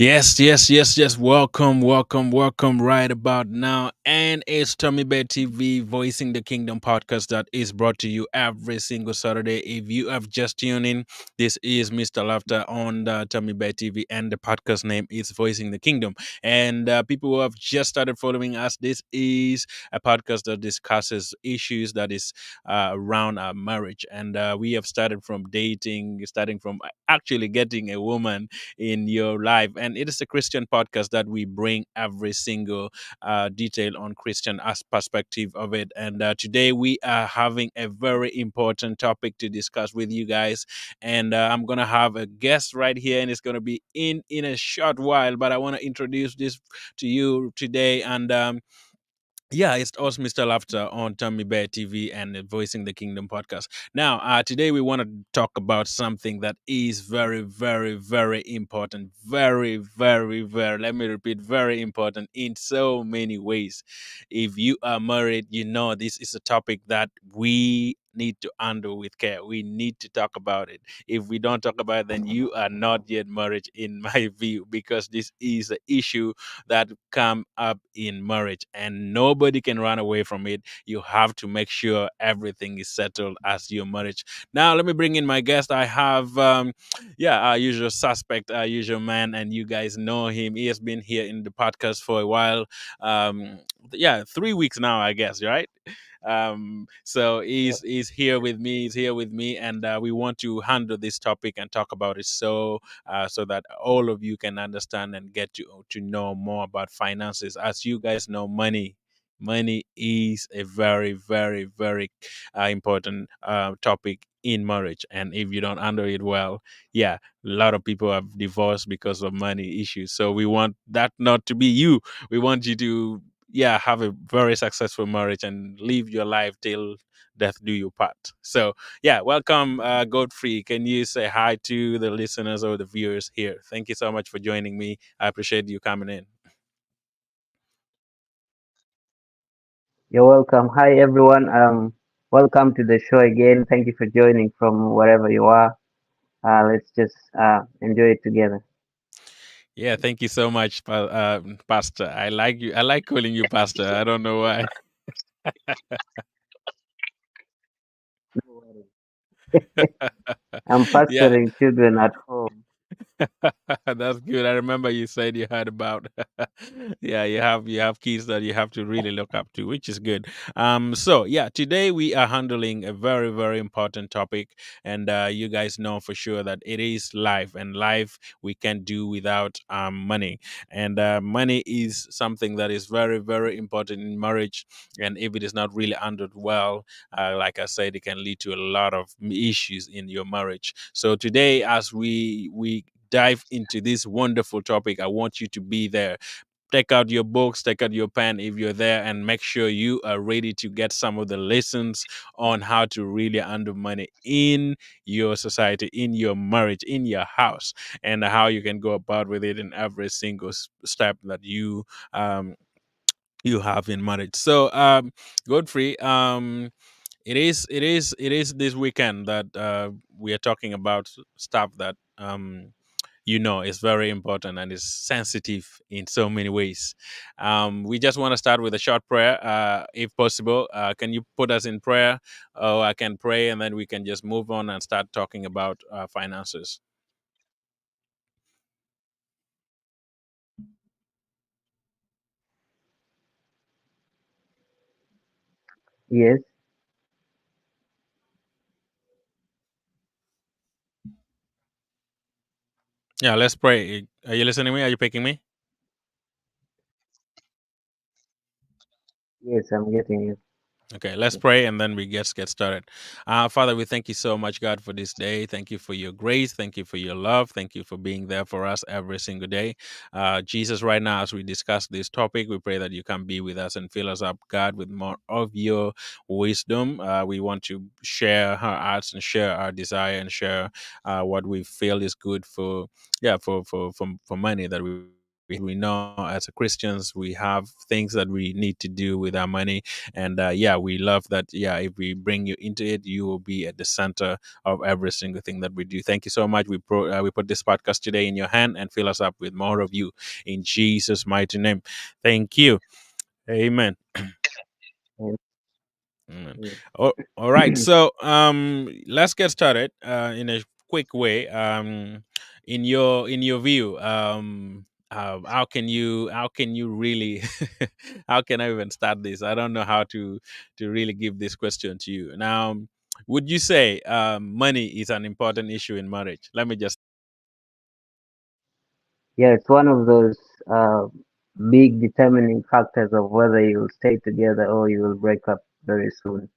Yes, yes, yes, yes. Welcome, welcome, welcome right about now. And it's Tommy Bear TV, Voicing the Kingdom podcast that is brought to you every single Saturday. If you have just tuned in, this is Mr. Laughter on the Tommy Bear TV, and the podcast name is Voicing the Kingdom. And people who have just started following us, this is a podcast that discusses issues that is around our marriage. And we have started from dating, starting from actually getting a woman in your life. And it is a Christian podcast that we bring every single detail on Christian as perspective of it. And today we are having a very important topic to discuss with you guys. And I'm gonna have a guest right here, and it's gonna be in a short while. But I want to introduce this to you today, and yeah, it's us, Mr. Laughter, on Tommy Bear TV and the Voicing the Kingdom podcast. Now, today we want to talk about something that is very, very, very important. Very, very, very, let me repeat, very important in so many ways. If you are married, you know this is a topic that we need to handle with care. We need to talk about it. If we don't talk about it, then you are not yet married, in my view, because this is an issue that come up in marriage and nobody can run away from it. You have to make sure everything is settled as your marriage. Now let me bring in my guest. I have yeah, our usual suspect, our usual man, and you guys know him. He has been here in the podcast for a while. Yeah, 3 weeks now, I guess, right? So Yeah, he's here with me. He's here with me, and we want to handle this topic and talk about it, so that all of you can understand and get to know more about finances. As you guys know, money is a very, very, very important topic in marriage, and if you don't handle it well, yeah, a lot of people have divorced because of money issues. So we want that not to be you. We want you to, yeah, have a very successful marriage and live your life till death do you part. So yeah, welcome, Godfrey. Can you say hi to the listeners or the viewers here? Thank you so much for joining me. I appreciate you coming in. you're welcome. Hi, everyone. Welcome to the show again. Thank you for joining from wherever you are. Let's just enjoy it together. Yeah, thank you so much, Pastor. I like you. I like calling you Pastor. I don't know why. No worries. I'm Yeah. pastoring children at home. That's good. I remember you said you heard about yeah, you have kids that you have to really look up to, which is good. So yeah, today we are handling a very, very important topic, and you guys know for sure that it is life, and life we can do without money. And money is something that is very, very important in marriage, and if it is not really handled well, like I said, it can lead to a lot of issues in your marriage. So today, as we dive into this wonderful topic, I want you to be there. Take out your books, take out your pen if you're there, and make sure you are ready to get some of the lessons on how to really handle money in your society, in your marriage, in your house, and how you can go about with it in every single step that um, you have in marriage. So, Godfrey, it is this weekend that we are talking about stuff that is very important and is sensitive in so many ways. We just want to start with a short prayer, if possible. Can you put us in prayer? Oh, I can pray, and then we can just move on and start talking about finances. Yes, Yeah, let's pray. Are you listening to me? Are you picking me? yes, I'm getting you. Okay, let's pray and then we get started. Father, we thank you so much, God, for this day. Thank you for your grace. Thank you for your love. Thank you for being there for us every single day. Jesus, right now, as we discuss this topic, we pray that you can be with us and fill us up, God, with more of your wisdom. We want to share our arts and share our desire and share what we feel is good for, yeah, for money that we we know as a Christians we have things that we need to do with our money, and yeah, we love that. Yeah, if we bring you into it, you will be at the center of every single thing that we do. Thank you so much. We put this podcast today in your hand, and fill us up with more of you in Jesus' mighty name. Thank you. Amen. And, Amen. yeah. All right. So let's get started in a quick way. In your view, how can you really how can I even start this? I don't know how to really give this question to you. Now, would you say money is an important issue in marriage? Let me just. Yeah, it's one of those uh, big determining factors of whether you'll stay together or you will break up very soon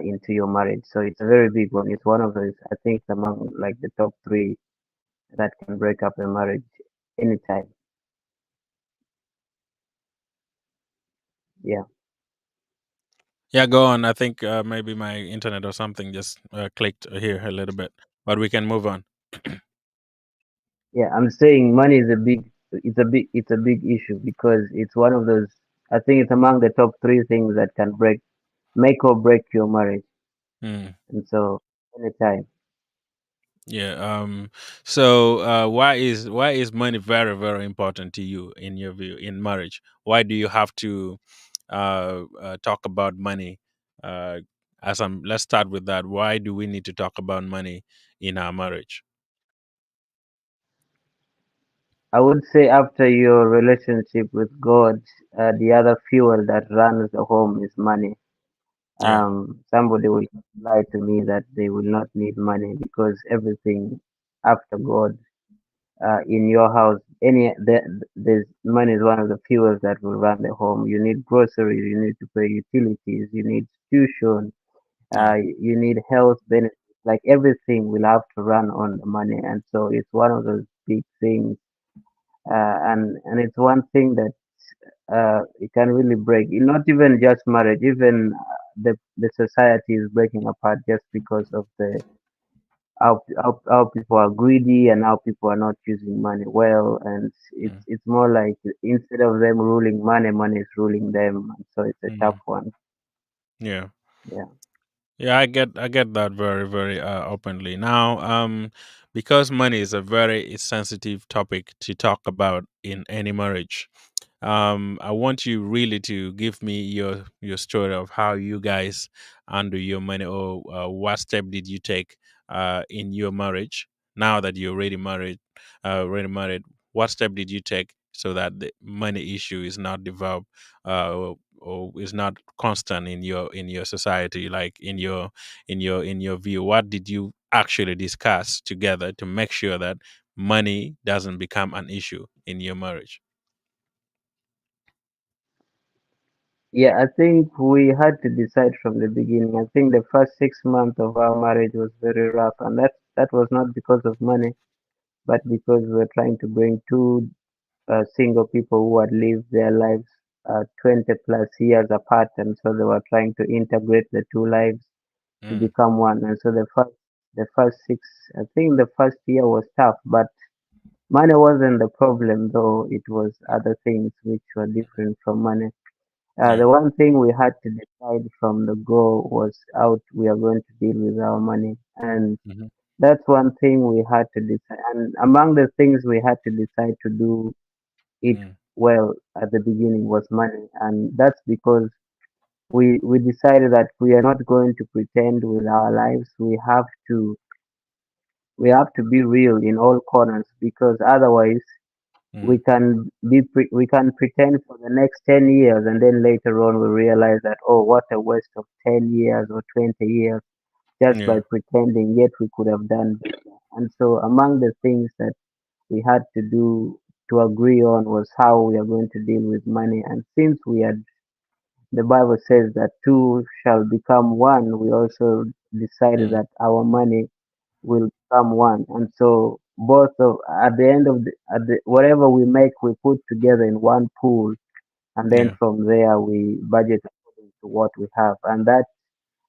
into your marriage. So it's a very big one. It's one of those, I think, among like the top three that can break up a marriage anytime. Yeah, Yeah, go on. I think maybe my internet or something just clicked here a little bit, but we can move on. yeah. I'm saying money is a big, it's a big issue because it's one of those. I think it's among the top three things that can make or break your marriage. Hmm. And so, anytime. Yeah. So, why is money very very important to you in your view in marriage? Why do you have to talk about money? Uh, let's start with that. Why do we need to talk about money in our marriage? I would say after your relationship with God, the other fuel that runs the home is money. Yeah. Somebody will lie to me that they will not need money because everything after God in your house, there's money is one of the fuels that will run the home. You need groceries, you need to pay utilities, you need tuition, Yeah. you need health benefits. Like everything will have to run on the money, and so it's one of those big things. And it's one thing that it can really break. Not even just marriage, even the society is breaking apart just because of the how people are greedy and how people are not using money well, and Mm, it's more like instead of them ruling money, money is ruling them, and so it's a tough mm, one. yeah. Yeah. Yeah, I get that very very openly. Now, because money is a very sensitive topic to talk about in any marriage. I want you really to give me your story of how you guys handle your money, or what step did you take in your marriage. Now that you're already married, what step did you take so that the money issue is not developed, or is not constant in your society, like in your view? What did you actually discuss together to make sure that money doesn't become an issue in your marriage? Yeah, I think we had to decide from the beginning. I think the first 6 months of our marriage was very rough, and that was not because of money, but because we were trying to bring two single people who had lived their lives 20 plus years apart, and so they were trying to integrate the two lives to Mm, become one. And so the first six, I think the first year was tough, but money wasn't the problem, though it was other things which were different from money. yeah. The one thing we had to decide from the go was how we are going to deal with our money, and Hmm. that's one thing we had to decide. And among the things we had to decide to do it Mm, well at the beginning was money, and that's because we decided that we are not going to pretend with our lives. We have to be real in all corners because otherwise we mm, we can pretend for the next 10 years and then later on we realize that, oh, what a waste of 10 years or 20 years just by yeah. pretending, yet we could have done better. And so among the things that we had to do to agree on was how we are going to deal with money. And since we had the Bible says that two shall become one, we also decided Mm, that our money will become one. And so both of at the end of whatever we make, we put together in one pool, and then yeah. from there we budget according to what we have. And that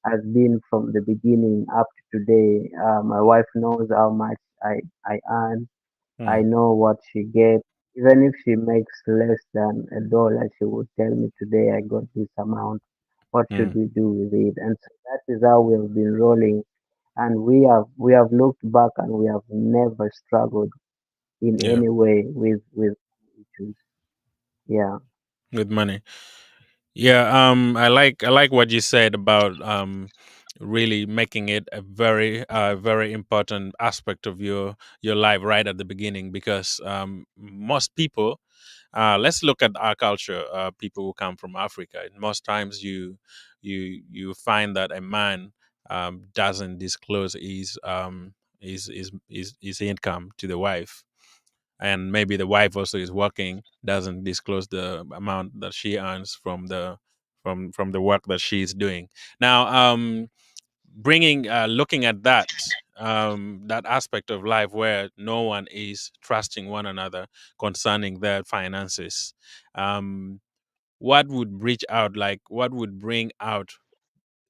has been from the beginning up to today. My wife knows how much I earn. I Mm, know what she gets. Even if she makes less than $1, she would tell me, today I got this amount. What should Mm, we do with it? And so that is how we have been rolling. And we have looked back and we have never struggled in yeah, any way with issues. Yeah. with money. Yeah, I like what you said about really making it a very very important aspect of your life right at the beginning, because most people, let's look at our culture, people who come from Africa. Most times you find that a man doesn't disclose his income to the wife, and maybe the wife also is working, doesn't disclose the amount that she earns from the work that she's doing. Now, bringing looking at that aspect of life where no one is trusting one another concerning their finances, um, what would reach out, like what would bring out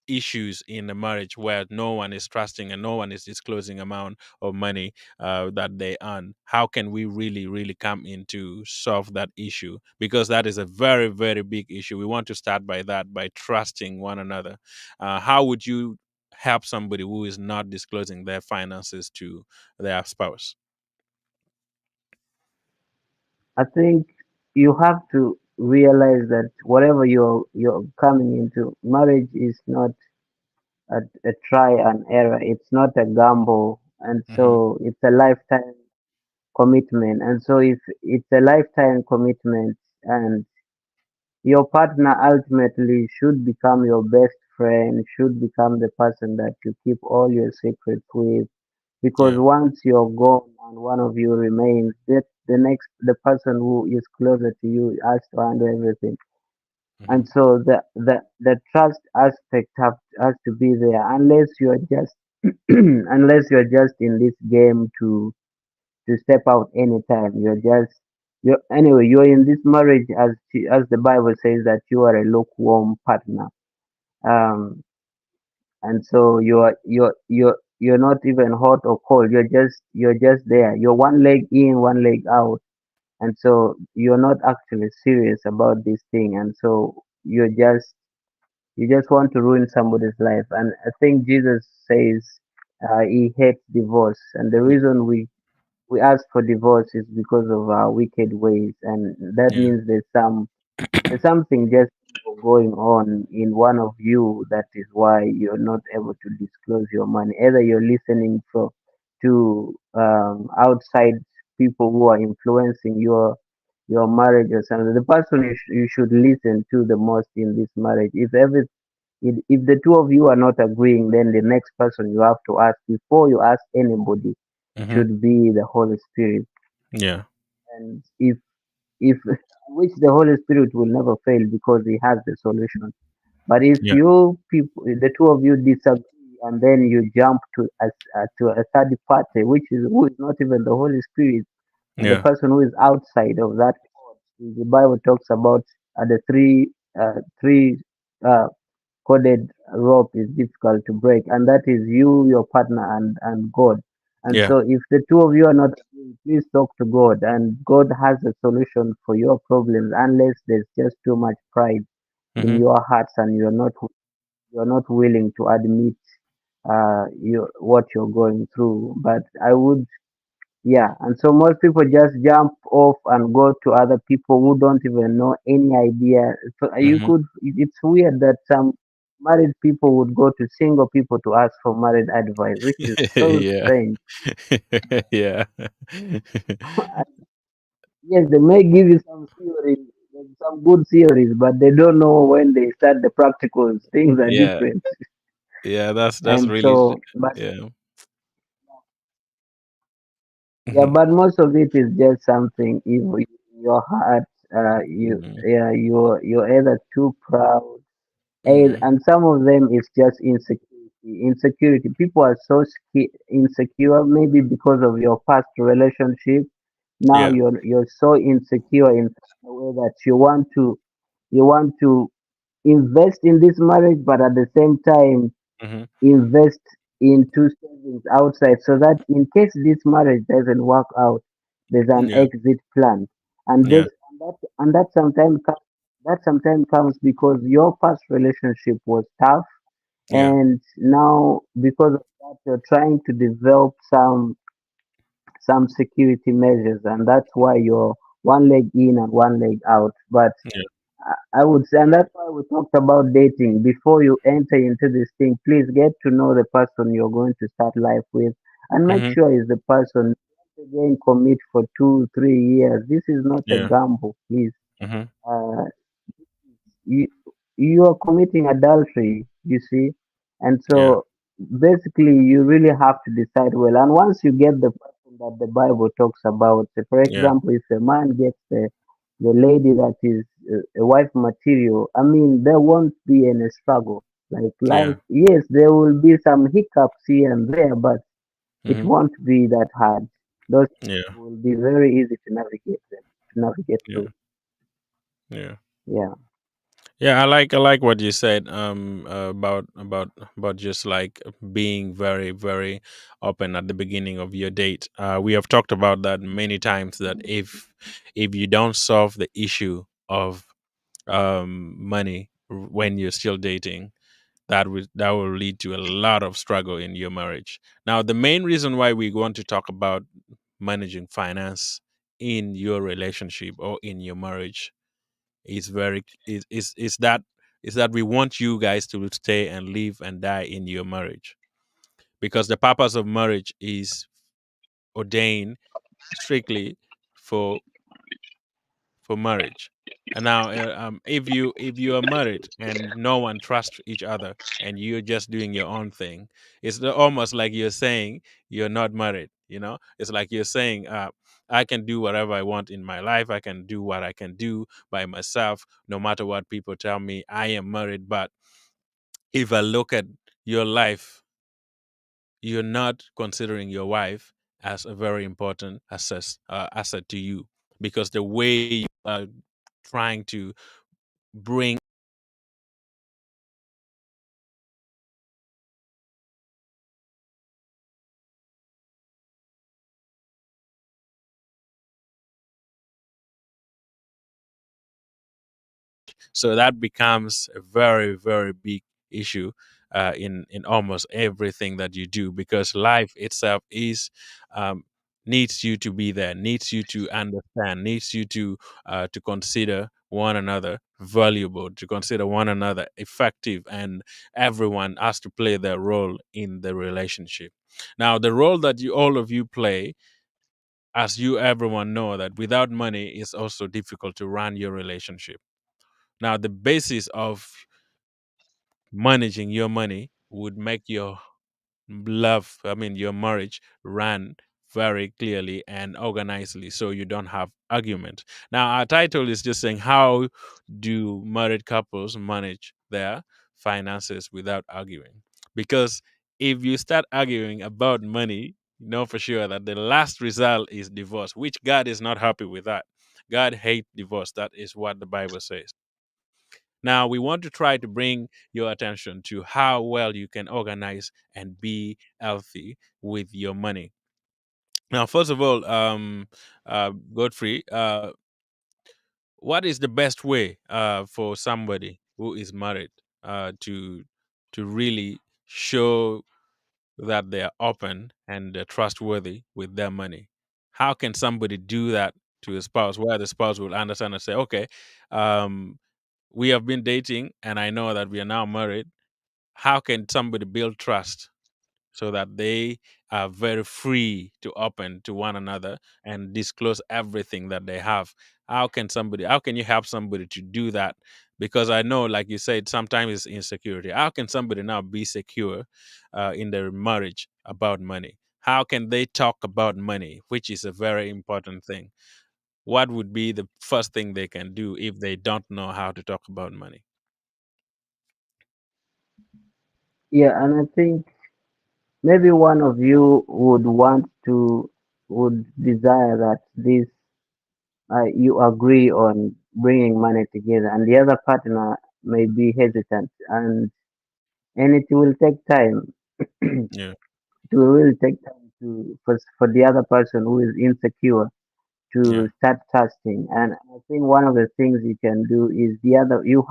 issues in a marriage where no one is trusting and no one is disclosing amount of money that they earn? How can we really come in to solve that issue? Because that is a very very big issue. We want to start by that, by trusting one another. How would you help somebody who is not disclosing their finances to their spouse? I think you have to realize that whatever you're coming into, marriage is not a try and error. It's not a gamble, and Hmm. so it's a lifetime commitment. And so if it's a lifetime commitment, and your partner ultimately should become your best friend, should become the person that you keep all your secrets with, because Yeah. once you're gone and one of you remains, that the person who is closer to you has to handle everything. Hmm. And so the trust aspect has to be there, unless you're just unless you're just in this game to step out anytime. You're in this marriage, as the Bible says, that you are a lukewarm partner. Um, and so you're not even hot or cold. You're just there. You're one leg in, one leg out, and so you're not actually serious about this thing. And so you just want to ruin somebody's life. And I think Jesus says he hates divorce, and the reason we ask for divorce is because of our wicked ways, and that Yeah. means there's something just going on in one of you. That is why you're not able to disclose your money. Either you're listening to outside people who are influencing your marriage or something. The person you should listen to the most in this marriage, if the two of you are not agreeing, then the next person you have to ask before you ask anybody Hmm. should be the Holy Spirit. Yeah. And if which the Holy Spirit will never fail because he has the solution. But if Yeah. you people, the two of you disagree, and then you jump to a third party, which is who is not even the Holy Spirit, and the Yeah. person who is outside of that court, the Bible talks about the three uh, coded rope is difficult to break, and that is you, your partner, and God. And Yeah. so, if the two of you are not agreeing, please talk to God, and God has a solution for your problems. Unless there's just too much pride in Hmm. your hearts, and you're not willing to admit what you're going through. But I would, yeah. And so most people just jump off and go to other people who don't even know any idea. So Hmm. it's weird that some married people would go to single people to ask for married advice, which is so Yeah. strange. Yeah. Yes, they may give you some theories, some good theories, but they don't know when they start the practicals. Things are Yeah. different. Yeah. That's And really. so, but Yeah. yeah, Hmm. but most of it is just something evil in your heart. Hmm. You're either too proud, Hmm. and some of them is just insecurity. Insecurity. People are so insecure, maybe because of your past relationship. Now Yeah. you're so insecure in such a way that you want to invest in this marriage, but at the same time Hmm. invest into savings outside, so that in case this marriage doesn't work out, there's an Yeah. exit plan. and Yeah. that sometimes comes because your past relationship was tough, Yeah. and now because of that you're trying to develop some security measures, and that's why you're one leg in and one leg out. But Yeah. I would say, and that's why we talked about dating. Before you enter into this thing, please get to know the person you're going to start life with, and make Mm-hmm. sure is the person. Don't again commit for 2 3 years. This is not a Yeah. gamble, please. Mm-hmm. Uh, you you are committing adultery, you see, and Yeah. so basically you really have to decide well. And once you get the person that the Bible talks about, say for Yeah. example, if a man gets the lady that is a wife material, I mean, there won't be any struggle. Like Yeah. life, yes, there will be some hiccups here and there, but it Mm-hmm. won't be that hard. Those Yeah. will be very easy to navigate Yeah. through. Yeah. Yeah. Yeah, I like what you said about just like being very very open at the beginning of your date. We have talked about that many times that if you don't solve the issue of money when you're still dating, that will lead to a lot of struggle in your marriage. Now, the main reason why we want to talk about managing finance in your relationship or in your marriage is that we want you guys to stay and live and die in your marriage, because the purpose of marriage is ordained strictly for marriage. And now, if you are married and no one trusts each other and you're just doing your own thing, it's almost like you're saying you're not married. It's like you're saying, I can do whatever I want in my life. I can do what I can do by myself, no matter what people tell me. I am married, but if I look at your life, you're not considering your wife as a very important asset to you, because the way you are trying to bring so that becomes a very very big issue in almost everything that you do, because life itself is um, needs you to be there, needs you to understand, needs you to consider one another valuable, to consider one another effective, and everyone has to play their role in the relationship. Now, the role that you all of you play, as you everyone know, that without money it's also difficult to run your relationship. Now, the basis of managing your money would make your your marriage run very clearly and organizedly, so you don't have argument. Now, our title is just saying, how do married couples manage their finances without arguing? Because if you start arguing about money, you know for sure that the last result is divorce, which God is not happy with that. God hates divorce. That is what the Bible says. Now, we want to try to bring your attention to how well you can organize and be healthy with your money. Now, first of all, Godfrey, what is the best way for somebody who is married to really show that they are open and they're trustworthy with their money? How can somebody do that to a spouse where the spouse will understand and say, okay, um, we have been dating and I know that we are now married. How can somebody build trust so that they are very free to open to one another and disclose everything that they have? How can you help somebody to do that? Because I know, like you said, sometimes it's insecurity. How can somebody now be secure in their marriage about money? How can they talk about money, which is a very important thing? What would be the first thing they can do if they don't know how to talk about money? Yeah, and I think maybe one of you would desire that this you agree on bringing money together, and the other partner may be hesitant, and it will take time. It Yeah. will really take time for the other person who is insecure to Yeah. start trusting. And I think one of the things you can do is the other. You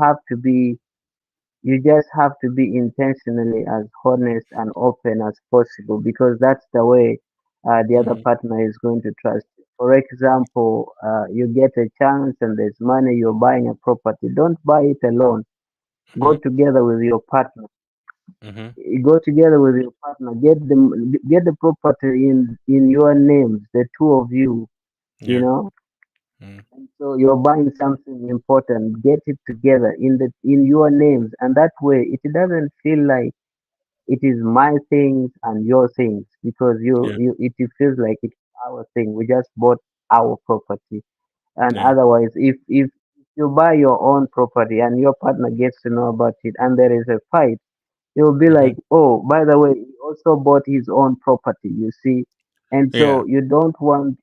just have to be intentionally as honest and open as possible, because that's the way the other Hmm. partner is going to trust you. For example, you get a chance and there's money, you're buying a property. Don't buy it alone. Go Hmm. together with your partner. Hmm. You go together with your partner. Get the property in your names, the two of you. You Yeah. know. Mm. And so you're buying something important. Get it together in your names, and that way it doesn't feel like it is my things and your things, because Yeah. it feels like it's our thing. We just bought our property. And Yeah. otherwise, if you buy your own property and your partner gets to know about it and there is a fight, you'll be Hmm. like, oh, by the way, he also bought his own property, you see. And Yeah. so you don't want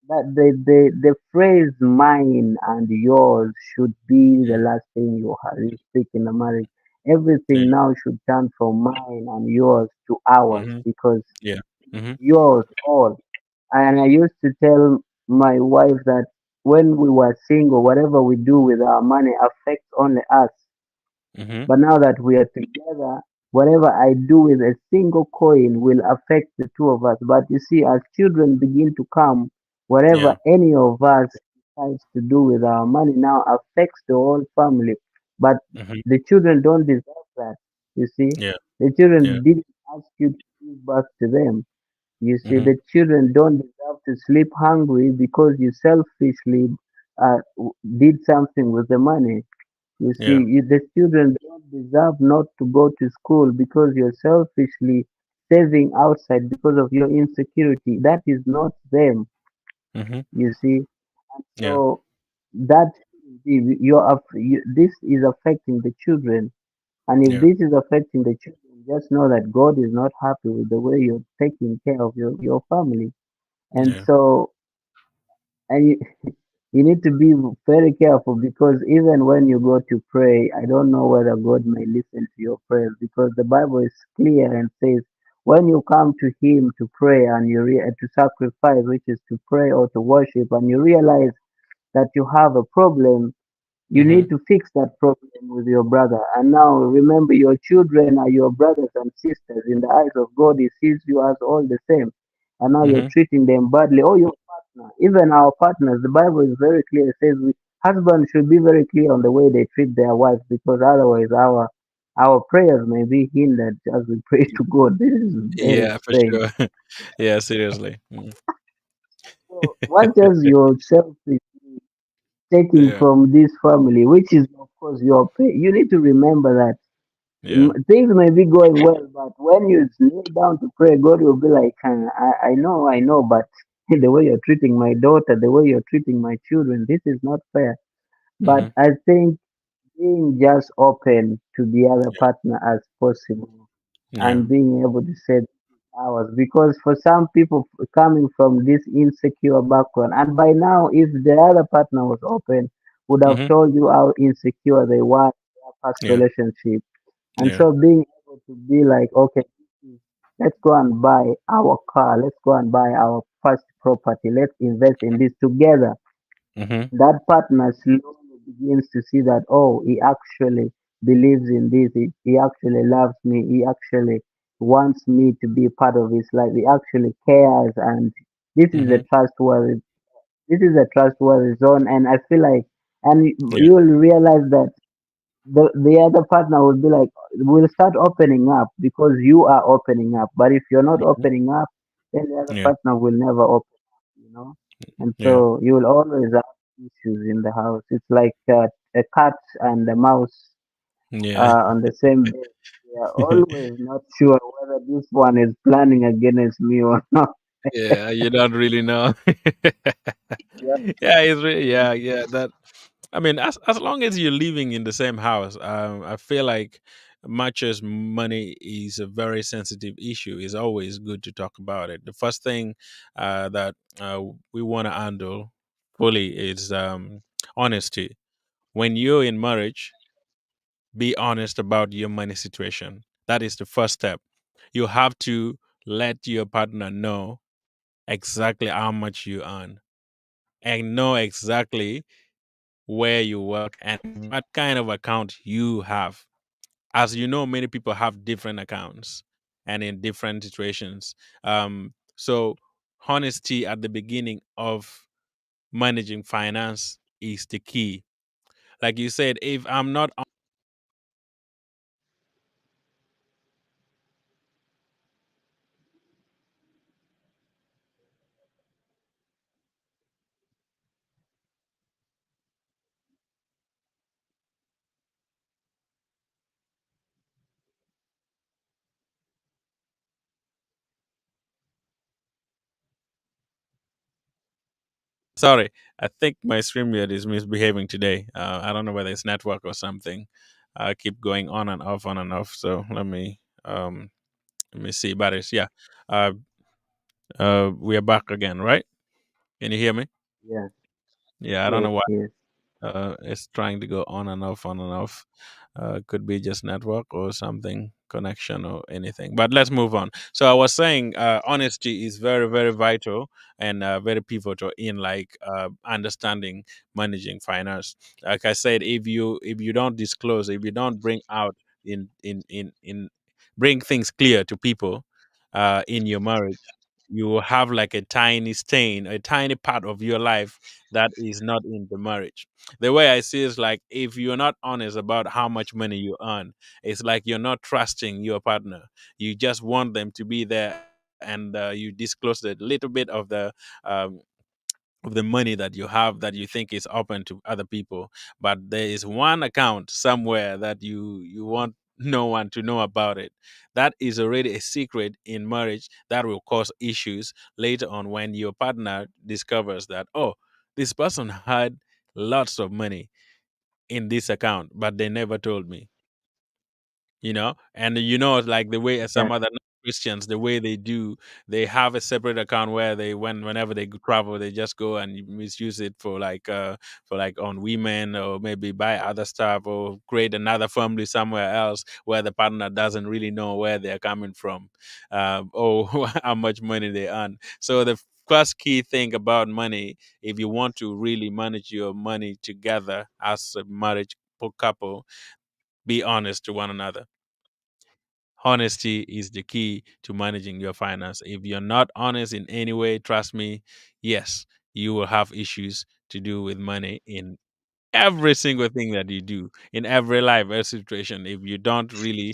that the phrase mine and yours should be the Mm. last thing you speak in a marriage. Yeah. Everything now should turn from mine and yours to ours, Hmm. because Yeah. Hmm. yours all. And I used to tell my wife that when we were single, whatever we do with our money affects only us. Hmm. But now that we are together, whatever I do with a single coin will affect the two of us. But you see, as children begin to come, whatever Yeah. any of us decides to do with our money now affects the whole family. But Hmm. the children don't deserve that. You see, Yeah. the Yeah. children didn't ask you to give back to them. You see, Hmm. the children don't deserve to sleep hungry because you selfishly did something with the money. You see, Yeah. the children don't deserve not to go to school because you're selfishly saving outside because of your insecurity. That is not them, Hmm. you see. Yeah. So that this is affecting the children, and if Yeah. this is affecting the children, just know that God is not happy with the way you're taking care of your family. And Yeah. so, and you need to be very careful, because even when you go to pray, I don't know whether God may listen to your prayers, because the Bible is clear and says when you come to Him to pray and to sacrifice, which is to pray or to worship, and you realize that you have a problem, you Hmm. need to fix that problem with your brother. And now remember, your children are your brothers and sisters. In the eyes of God, He sees you as all the same. And now you're Hmm. treating them badly. Or your partner, even our partners, the Bible is very clear. It says husbands should be very clear on the way they treat their wives, because otherwise our prayers may be hindered as we pray to God. This is very Yeah, for strange. sure. Yeah, seriously. Mm. So much as yourself is taking Yeah. from this family, which is of course your pay, you need to remember that Yeah. things may be going well, but when you kneel down to pray, God will be like, I know, but the way you're treating my daughter, the way you're treating my children, this is not fair. But Hmm. I think being just open to the other partner as possible, Yeah. and being able to say this is ours, because for some people coming from this insecure background, and by now, if the other partner was open, would have Hmm. told you how insecure they were in their past Yeah. relationship. And Yeah. so being able to be like, okay, let's go and buy our car, let's go and buy our first property, let's invest in this together. Hmm. That partner slowly begins to see that, oh, he actually believes in this, he actually loves me, he actually wants me to be part of his life, he actually cares, and this is a Hmm. trustworthy zone. And I feel like, and Yeah. you will realize that the other partner will be like, will start opening up because you are opening up. But if you're not Hmm. opening up, then the other Yeah. partner will never open up. And Yeah. so you will always have issues in the house. It's like a cat and a mouse Yeah. on the same bed. We are always not sure whether this one is planning against me or not. Yeah, you don't really know. Yeah. Yeah, it's really, yeah, yeah. That, I mean, as long as you're living in the same house, I feel like much as money is a very sensitive issue, it's always good to talk about it. The first thing that we want to handle fully is honesty. When you're in marriage, be honest about your money situation. That is the first step. You have to let your partner know exactly how much you earn. and know exactly where you work and what kind of account you have. As you know, many people have different accounts and in different situations. So honesty at the beginning of managing finance is the key. Like you said, if I'm not sorry, I think my StreamYard is misbehaving today. I don't know whether it's network or something. I keep going on and off, on and off. So let me see. But it's yeah. Uh, we are back again, right? Can you hear me? Yeah. Yeah, I don't Yes. know why. Yes. It's trying to go on and off, on and off. Could be just network or something, connection or anything. But let's move on. So I was saying, honesty is very, very vital and very pivotal in like understanding managing finance. Like I said, if you don't disclose, if you don't bring out in bring things clear to people in your marriage, you will have like a tiny stain, a tiny part of your life that is not in the marriage. The way I see it is like if you're not honest about how much money you earn, it's like you're not trusting your partner. You just want them to be there, and you disclose a little bit um, of the money that you have that you think is open to other people, but there is one account somewhere that you want no one to know about it. That is already a secret in marriage that will cause issues later on when your partner discovers that, oh, this person had lots of money in this account but they never told me. And like the way Yeah. some other Christians, the way they do, they have a separate account where they whenever they travel, they just go and misuse it for like on women, or maybe buy other stuff, or create another family somewhere else where the partner doesn't really know where they're coming from, or how much money they earn. So the first key thing about money, if you want to really manage your money together as a marriage couple, be honest to one another. Honesty is the key to managing your finance. If you're not honest in any way, trust me, yes, you will have issues to do with money in every single thing that you do, in every life, every situation. If you don't really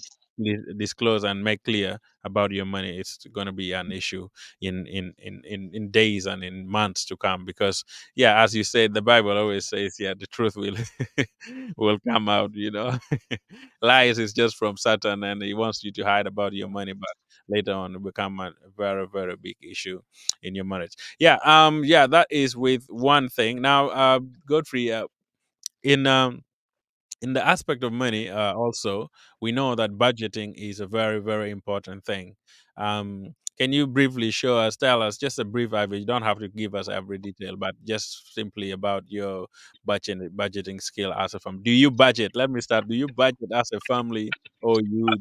disclose and make clear about your money, it's going to be an issue in days and in months to come. Because yeah, as you said, the Bible always says, yeah, the truth will will come out. Lies is just from Satan, and he wants you to hide about your money, but later on it become a very, very big issue in your marriage. Yeah, that is with one thing. Now, Godfrey, in in the aspect of money, also we know that budgeting is a very, very important thing. Can you briefly tell us just a brief overview? You don't have to give us every detail, but just simply about your budgeting skill as a family. Do you budget? Let me start. Do you budget as a family, or you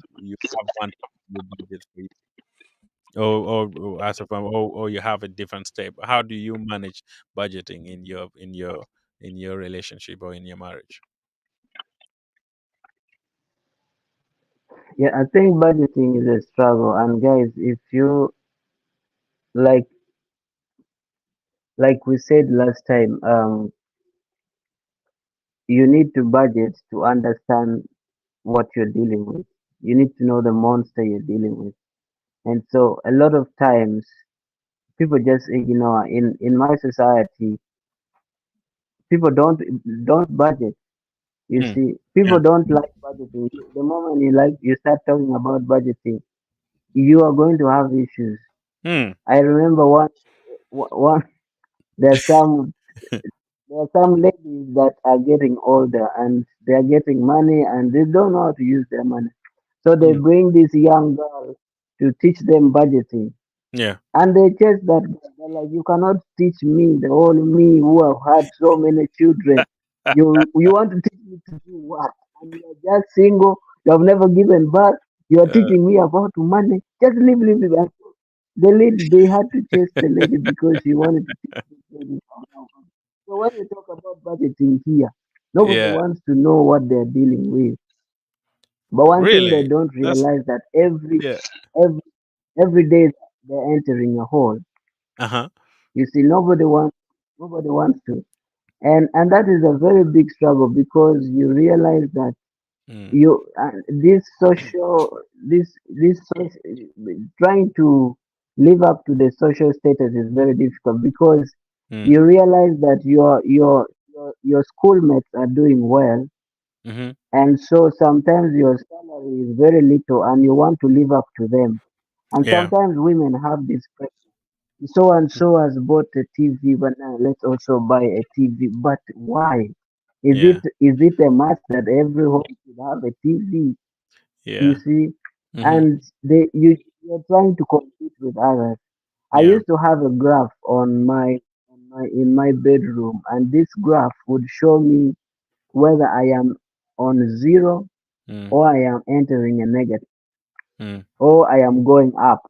have one you budget for you, or as a family, or you have a different step? How do you manage budgeting in your relationship or in your marriage? Yeah. I think budgeting is a struggle. And guys, if you like, we said last time, you need to budget to understand what you're dealing with. You need to know the monster you're dealing with. And so a lot of times people just ignore. In my society, people don't budget. You Hmm. see, Yeah. people don't like budgeting. The moment you start talking about budgeting, you are going to have issues. Hmm. I remember one there's some there are some ladies that are getting older and they are getting money and they don't know how to use their money. So they Yeah. bring this young girl to teach them budgeting. Yeah. And they chase that girl. They're like, you cannot teach me, the old me who have had so many children. You want to teach me to do what? And you're just single, you have never given birth, you're Uh, teaching me about money. Just leave. And they had to chase the lady because she wanted to teach this lady. So when we talk about budgeting here, nobody Yeah. wants to know what they're dealing with. But one thing they Really? don't That's realize that yeah. every every day they're entering a hole. Uh-huh. You see, nobody wants to, and that is a very big struggle because you realize that Mm, you this social this social, trying to live up to the social status is very difficult because mm, you realize that your schoolmates are doing well, mhm. and so sometimes your salary is very little and you want to live up to them, and Yeah. sometimes women have this pressure. So and Mm, so has bought a TV, but now let's also buy a TV. But why? yeah. Is it a must that every home should have a TV? You Yeah. see, Mhm. and you're trying to compete with others. I Yeah. used to have a graph on my in my bedroom, and this graph would show me whether I am on zero Mm, or I am entering a negative mm, or I am going up.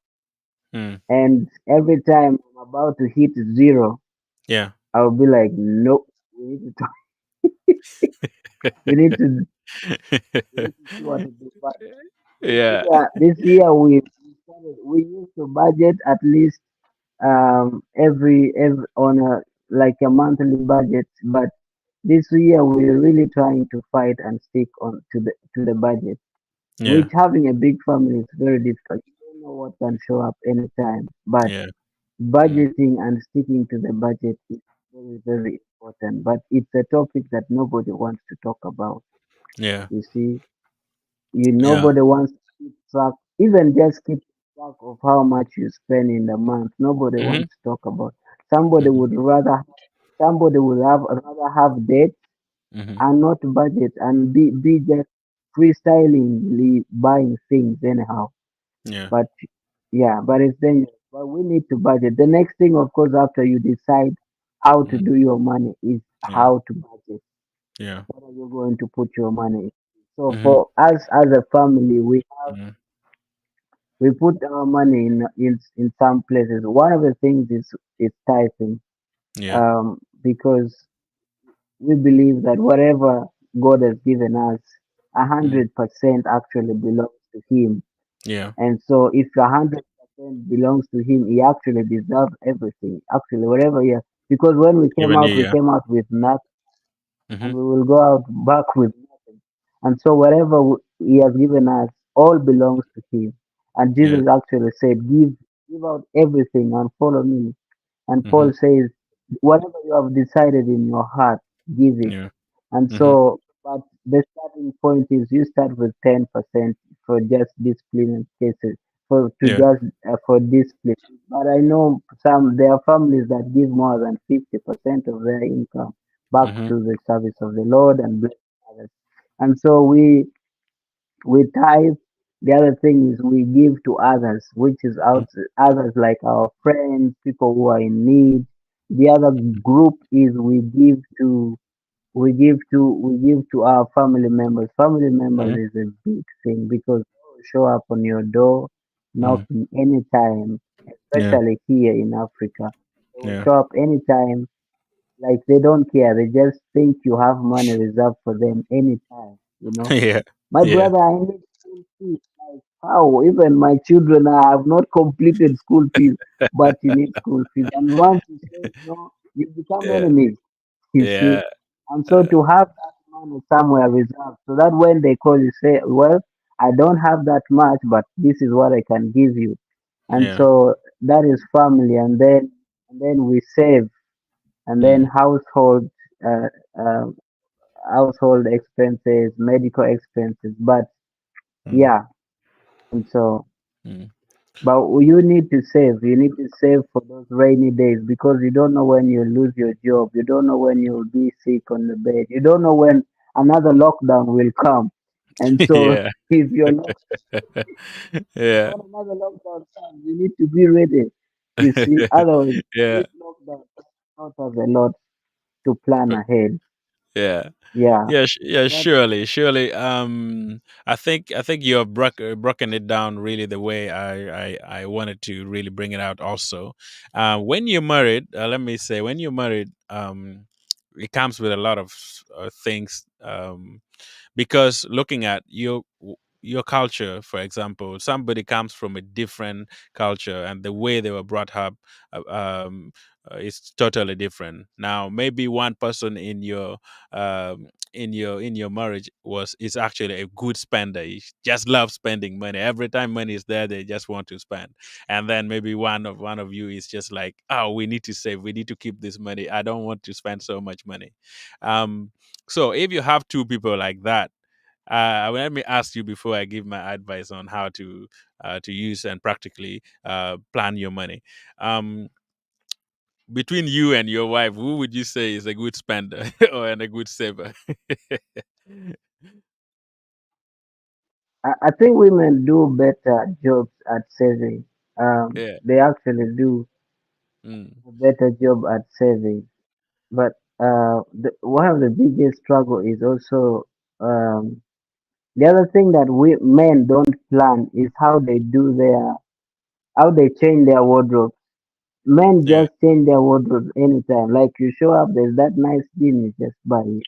mm. And every time I'm about to hit zero, Yeah. I'll be like, nope, we need to we need to we need to see what to do. But Yeah. this year we used to budget at least every on a like a monthly budget. But this year we're really trying to fight and stick on to the budget. Yeah. Which having a big family is very difficult. You don't know what can show up anytime. But Yeah. Mm, budgeting and sticking to the budget is very, very important. But it's a topic that nobody wants to talk about. yeah. You see, Yeah. nobody wants to keep track, even just keep track of how much you spend in the month. Nobody Mhm. wants to talk about. Somebody Mhm. would rather somebody would have rather have debt Mhm. and not budget and be just freestylingly buying things anyhow. Yeah. But yeah, but it's dangerous. But we need to budget. The next thing, of course, after you decide how to Mm, do your money, is yeah. how to budget. Yeah. What are you going to put your money in? So Mhm. for us as a family, Mhm. we put our money in some places. One of the things is tithing, Yeah. because we believe that whatever God has given us, a Mm, 100% actually belongs to Him. yeah. And so if 100% belongs to Him, He actually deserves everything. Actually, whatever He has. Because when Even you, we yeah. came out with nothing, and Mhm. we will go out back with nothing. And so whatever He has given us, all belongs to Him. And Yeah. Jesus actually said, give out everything and follow me. And Mhm. Paul says, whatever you have decided in your heart, give it. Yeah. And Mhm. so, but the starting point is you start with 10% for just discipline cases, Yeah. for discipline. But I know there are families that give more than 50% of their income back Mhm. to the service of the Lord and bless others. And so we tithe. The other thing is we give to others, which is Mm, others like our friends, people who are in need. The other mhm. group is we give to our family members. Family members Mhm. is a big thing because they will show up on your door, Mm, knocking anytime, yeah. especially here in Africa. They will Yeah. show up anytime, like they don't care. They just think you have money reserved for them anytime. Yeah. My Yeah. brother, I need school fees. Like how? Even my children, I have not completed school fees, but you need school fees. And once you say no, you become Yeah. enemies. You see. Yeah. And so Uh, to have that money somewhere reserved, so that when they call you, say, well, I don't have that much, but this is what I can give you. And yeah. so that is family, and then we save, and then Mm, uh, uh, household expenses, medical expenses. But mm, yeah, and so, mm. but you need to save. You need to save for those rainy days because you don't know when you lose your job. You don't know when you'll be sick on the bed. You don't know when another lockdown will come. And so, Yeah. if you're not, Yeah. when another lockdown comes, you need to be ready. You see, otherwise, Yeah. this lockdown not have a lot to plan ahead. Yeah. Yeah, Yeah, yeah, so that surely, surely. I think you have broken it down really the way I wanted to really bring it out. Also, when you're married, let me say, when you're married, it comes with a lot of things. Because looking at your culture, for example, somebody comes from a different culture and the way they were brought up uh, um, is totally different. Now maybe one person in your marriage was is actually a good spender. He just loves spending money. Every time money is there, they just want to spend. And then maybe one of you is just like, oh, we need to save, we need to keep this money, I don't want to spend so much money. um so if you have two people like that, let me ask you before I give my advice on how to use and practically plan your money. Um, between you and your wife, who would you say is a good spender or and a good saver? I think women do better jobs at saving. Yeah. They actually do Mm. a better job at saving. But one of the biggest struggle is also um, the other thing that we men don't plan is how they change their wardrobe. Men Yeah. just change their wardrobes anytime. Like you show up, there's that nice jean, you just buy it.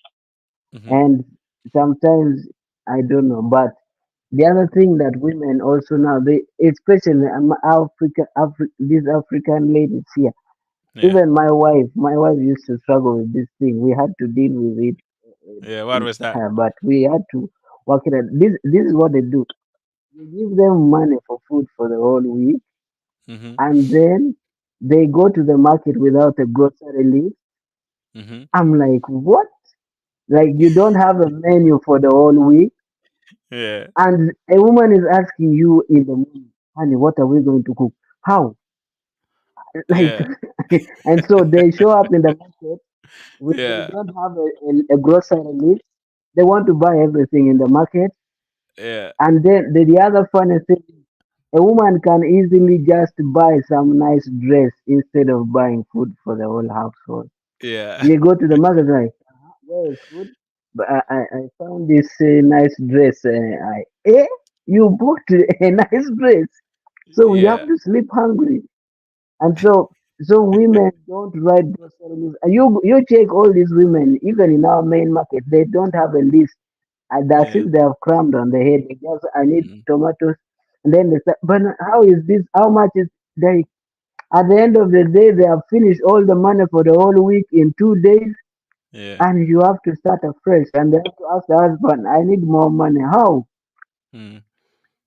Hmm. And sometimes I don't know, but the other thing that women also now, they especially these African ladies here. Yeah. Even my wife used to struggle with this thing. We had to deal with it, Yeah. What was that? but we had to work it out. This is what they do. You give them money for food for the whole week, Hmm. and then they go to the market without a grocery list. Hmm. I'm like, what? Like you don't have a menu for the whole week, Yeah. and a woman is asking you in the morning, honey, what are we going to cook? How? Like, Yeah. and so they show up in the market. They Yeah. don't have a grocery list. They want to buy everything in the market. Yeah. And then the other funny thing, a woman can easily just buy some nice dress instead of buying food for the whole household. Yeah. You go to the market like, where is food? But I found this nice dress. You bought a nice dress, so you have Yeah. to sleep hungry. And so women don't write grocery lists. And you check all these women, even in our main market, they don't have a list. And that's Yeah. if they have crammed on the head. They just I need Mm. tomatoes, and then they say, but how is this? How much is they? At the end of the day, they have finished all the money for the whole week in 2 days, Yeah. and you have to start afresh. And they have to ask the husband, I need more money. How? Mm.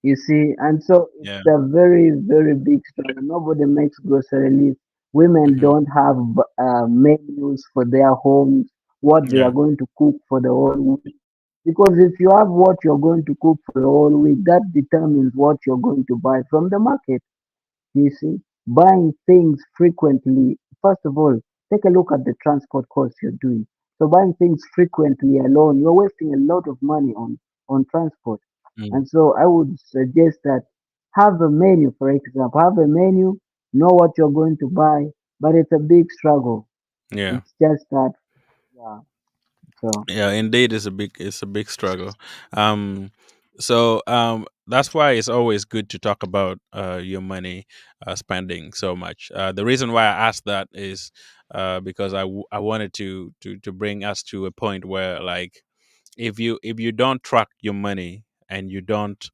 You see, and so Yeah. it's a very, very big struggle. Nobody makes grocery lists. Women Hmm. don't have menus for their homes, what they are Yeah. going to cook for the whole week. Because if you have what you're going to cook for the whole week, that determines what you're going to buy from the market. You see, buying things frequently, first of all, take a look at the transport costs you're doing. So buying things frequently alone, you're wasting a lot of money on transport. Mm. And so I would suggest that have a menu, for example, have a menu, know what you're going to buy, but it's a big struggle. Yeah. It's just that, yeah. So Yeah, indeed, it's a big struggle. That's why it's always good to talk about your money spending so much. The reason why I asked that is because I wanted to bring us to a point where, like, if you don't track your money and you don't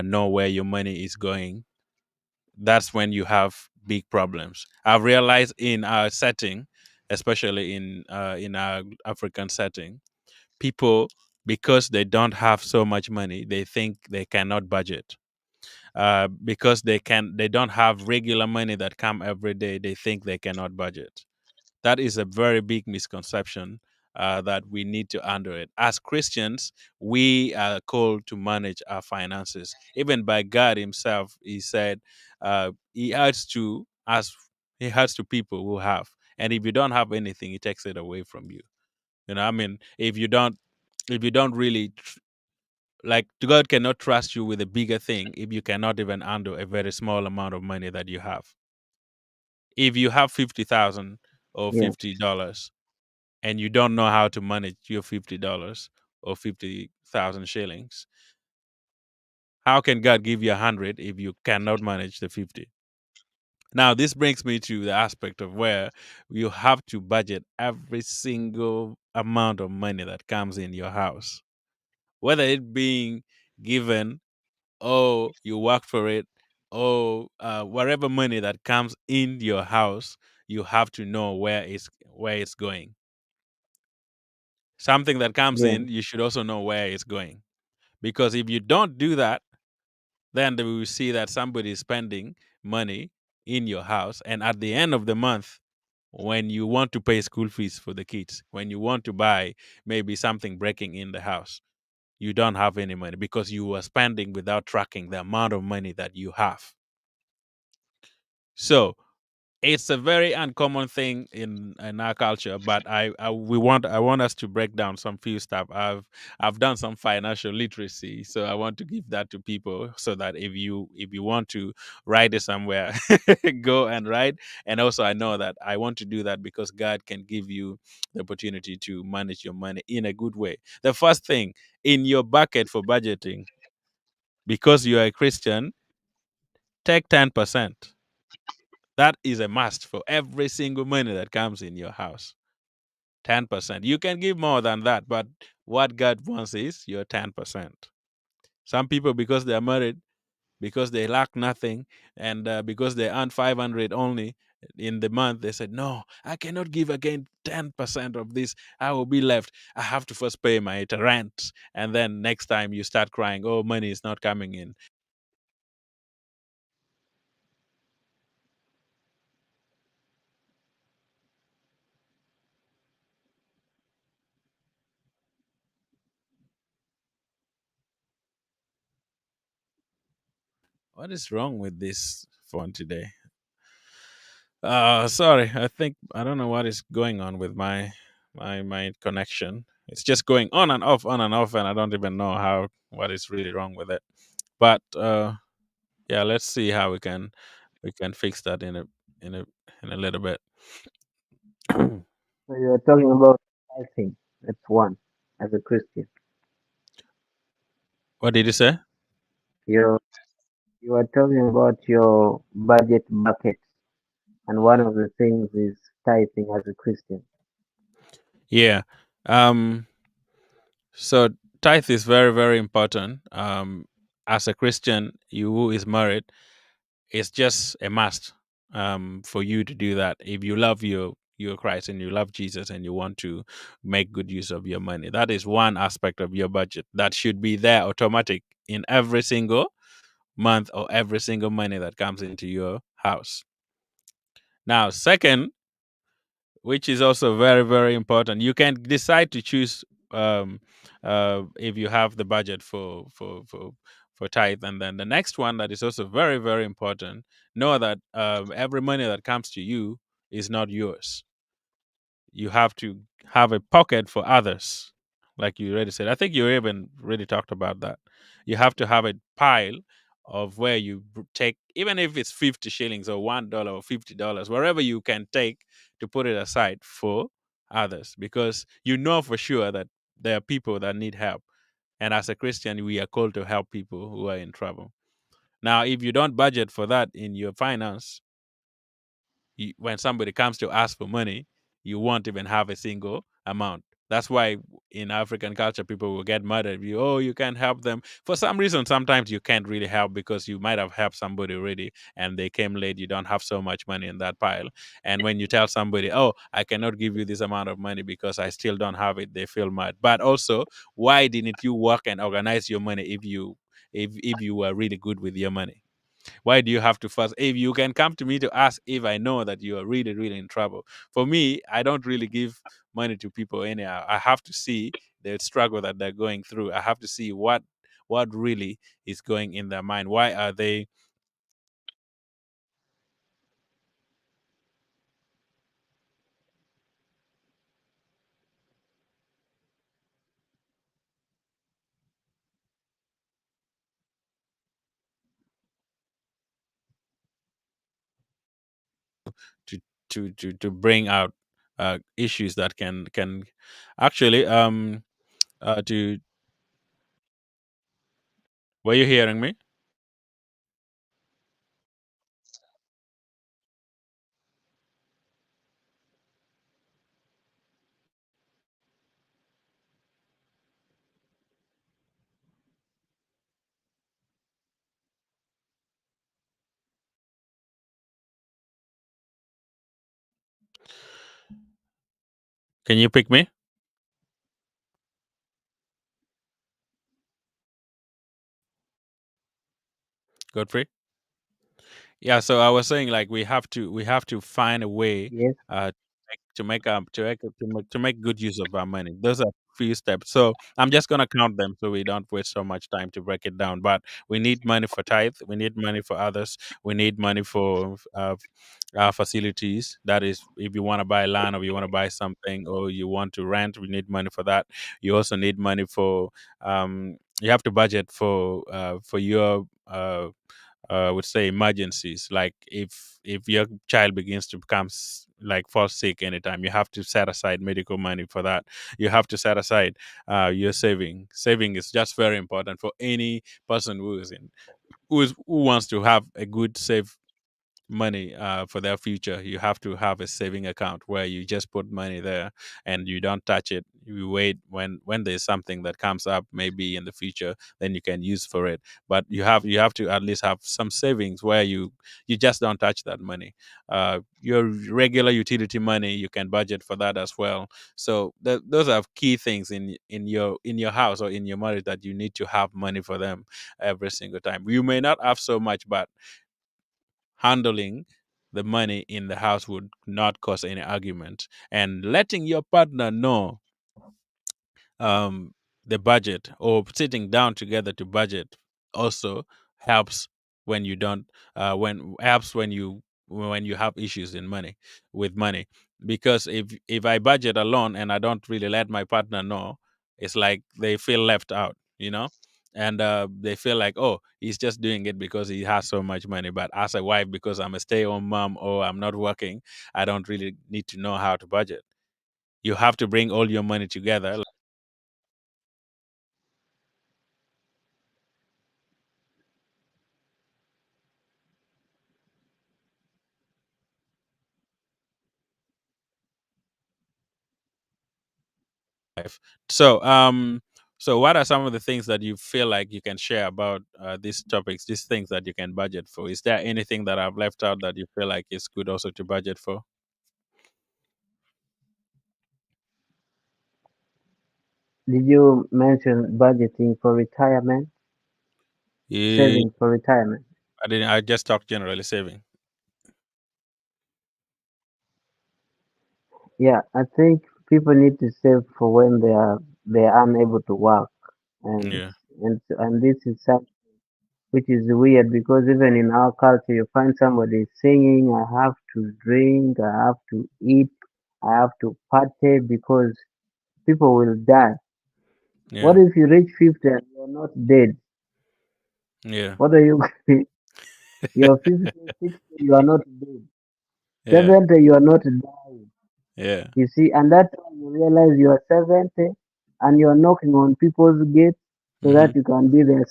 know where your money is going, that's when you have big problems. I've realized in our setting, especially in our African setting, people, because they don't have so much money, they think they cannot budget. Because they don't have regular money that come every day, they think they cannot budget. That is a very big misconception that we need to under it. As Christians, we are called to manage our finances. Even by God Himself, He said He adds to us, He adds to people who have. And if you don't have anything, He takes it away from you. I mean, if you don't really like, God cannot trust you with a bigger thing if you cannot even handle a very small amount of money that you have. If you have 50,000 or yeah, $50 and you don't know how to manage your $50 or 50,000 shillings, how can God give you 100 if you cannot manage the 50? Now, this brings me to the aspect of where you have to budget every single amount of money that comes in your house, whether it being given, or you work for it, or whatever money that comes in your house, you have to know where it's going. Something that comes Yeah, in, you should also know where it's going. Because if you don't do that, then we will see that somebody is spending money in your house. And at the end of the month, when you want to pay school fees for the kids, when you want to buy maybe something breaking in the house, you don't have any money because you were spending without tracking the amount of money that you have. So it's a very uncommon thing in our culture, but I want us to break down some few stuff. I've done some financial literacy, so I want to give that to people so that if you want to write it somewhere, go and write. And also, I know that I want to do that because God can give you the opportunity to manage your money in a good way. The first thing in your bucket for budgeting, because you are a Christian, take 10%. That is a must for every single money that comes in your house. 10%. You can give more than that, but what God wants is your 10%. Some people, because they're married, because they lack nothing, and because they earn 500 only in the month, they said, no, I cannot give again 10% of this. I will be left. I have to first pay my rent. And then next time you start crying, oh, money is not coming in. What is wrong with this phone today? Sorry. I don't know what is going on with my connection. It's just going on and off, and I don't even know how what is really wrong with it. But yeah, let's see how we can fix that in a in a little bit. so you are talking about tithing. That's one. As a Christian, What did you say? you you are talking about your budget bucket, and one of the things is tithing as a Christian. Yeah. Um. So tithe is very very important. As a Christian, you who is married, it's just a must for you to do that if you love your Christ and you love Jesus and you want to make good use of your money. That is one aspect of your budget that should be there automatic in every single month or every single money that comes into your house. Now, second, which is also very very important, you can decide to choose um, if you have the budget for tithe. And then the next one that is also very very important, know that every money that comes to you is not yours. You have to have a pocket for others, like you already said. I think you even really talked about that. You have to have a pile of where you take, even if it's 50 shillings or $1 or $50, wherever you can take, to put it aside for others, because you know for sure that there are people that need help. And as a Christian, we are called to help people who are in trouble. Now, if you don't budget for that in your finance, when somebody comes to ask for money, you won't even have a single amount. That's why in African culture, people will get mad at you. Oh, you can't help them. For some reason, sometimes you can't really help because you might have helped somebody already and they came late. You don't have so much money in that pile. And when you tell somebody, oh, I cannot give you this amount of money because I still don't have it, they feel mad. But also, why didn't you work and organize your money if you were really good with your money? Why do you have to first? If you can come to me to ask if I know that you are really, really in trouble. For me, I don't really give money to people anyhow. I have to see the struggle that they're going through. I have to see what really is going in their mind. Why are they to to bring out issues that can actually to were you hearing me? Can you pick me, Godfrey? Yeah, so I was saying like we have to find a way Yes. to make good use of our money. Those are few steps. So I'm just gonna count them so we don't waste so much time to break it down. But we need money for tithe. We need money for others. We need money for facilities. That is, if you want to buy land or you want to buy something or you want to rent, we need money for that. You also need money for. You have to budget for your would say emergencies, like if your child begins to become like fall sick anytime, you have to set aside medical money for that. You have to set aside your saving is just very important for any person who wants to have a good safe money for their future. You have to have a saving account where you just put money there and you don't touch it. You wait when there's something that comes up maybe in the future, then you can use for it. But you have to at least have some savings where you just don't touch that money. Your regular utility money, you can budget for that as well. So those are key things in your house or in your marriage, that you need to have money for them every single time. You may not have so much, but handling the money in the house would not cause any argument, and letting your partner know um, the budget, or sitting down together to budget, also helps when you don't when helps when you have issues in money with money. Because if I budget alone and I don't really let my partner know, it's like they feel left out, and they feel like, oh, he's just doing it because he has so much money. But as a wife, because I'm a stay-at-home mom or I'm not working, I don't really need to know how to budget. You have to bring all your money together. Life. So, so what are some of the things that you feel like you can share about these topics, these things that you can budget for? Is there anything that I've left out that you feel like is good also to budget for? Did you mention budgeting for retirement, Yeah, saving for retirement? I didn't. I just talked generally saving. Yeah, I think people need to save for when they are unable to work, and Yeah. and this is something which is weird because even in our culture, you find somebody singing, "I have to drink, I have to eat, I have to party," because people will die. What Yeah. if you reach 50 and you're not dead? Yeah. What are you? You're 50, 60, you are not dead. Yeah. 70, you are not dying. Yeah. You see, and that time you realize you are 70 and you're knocking on people's gates so that Mm-hmm. you can be their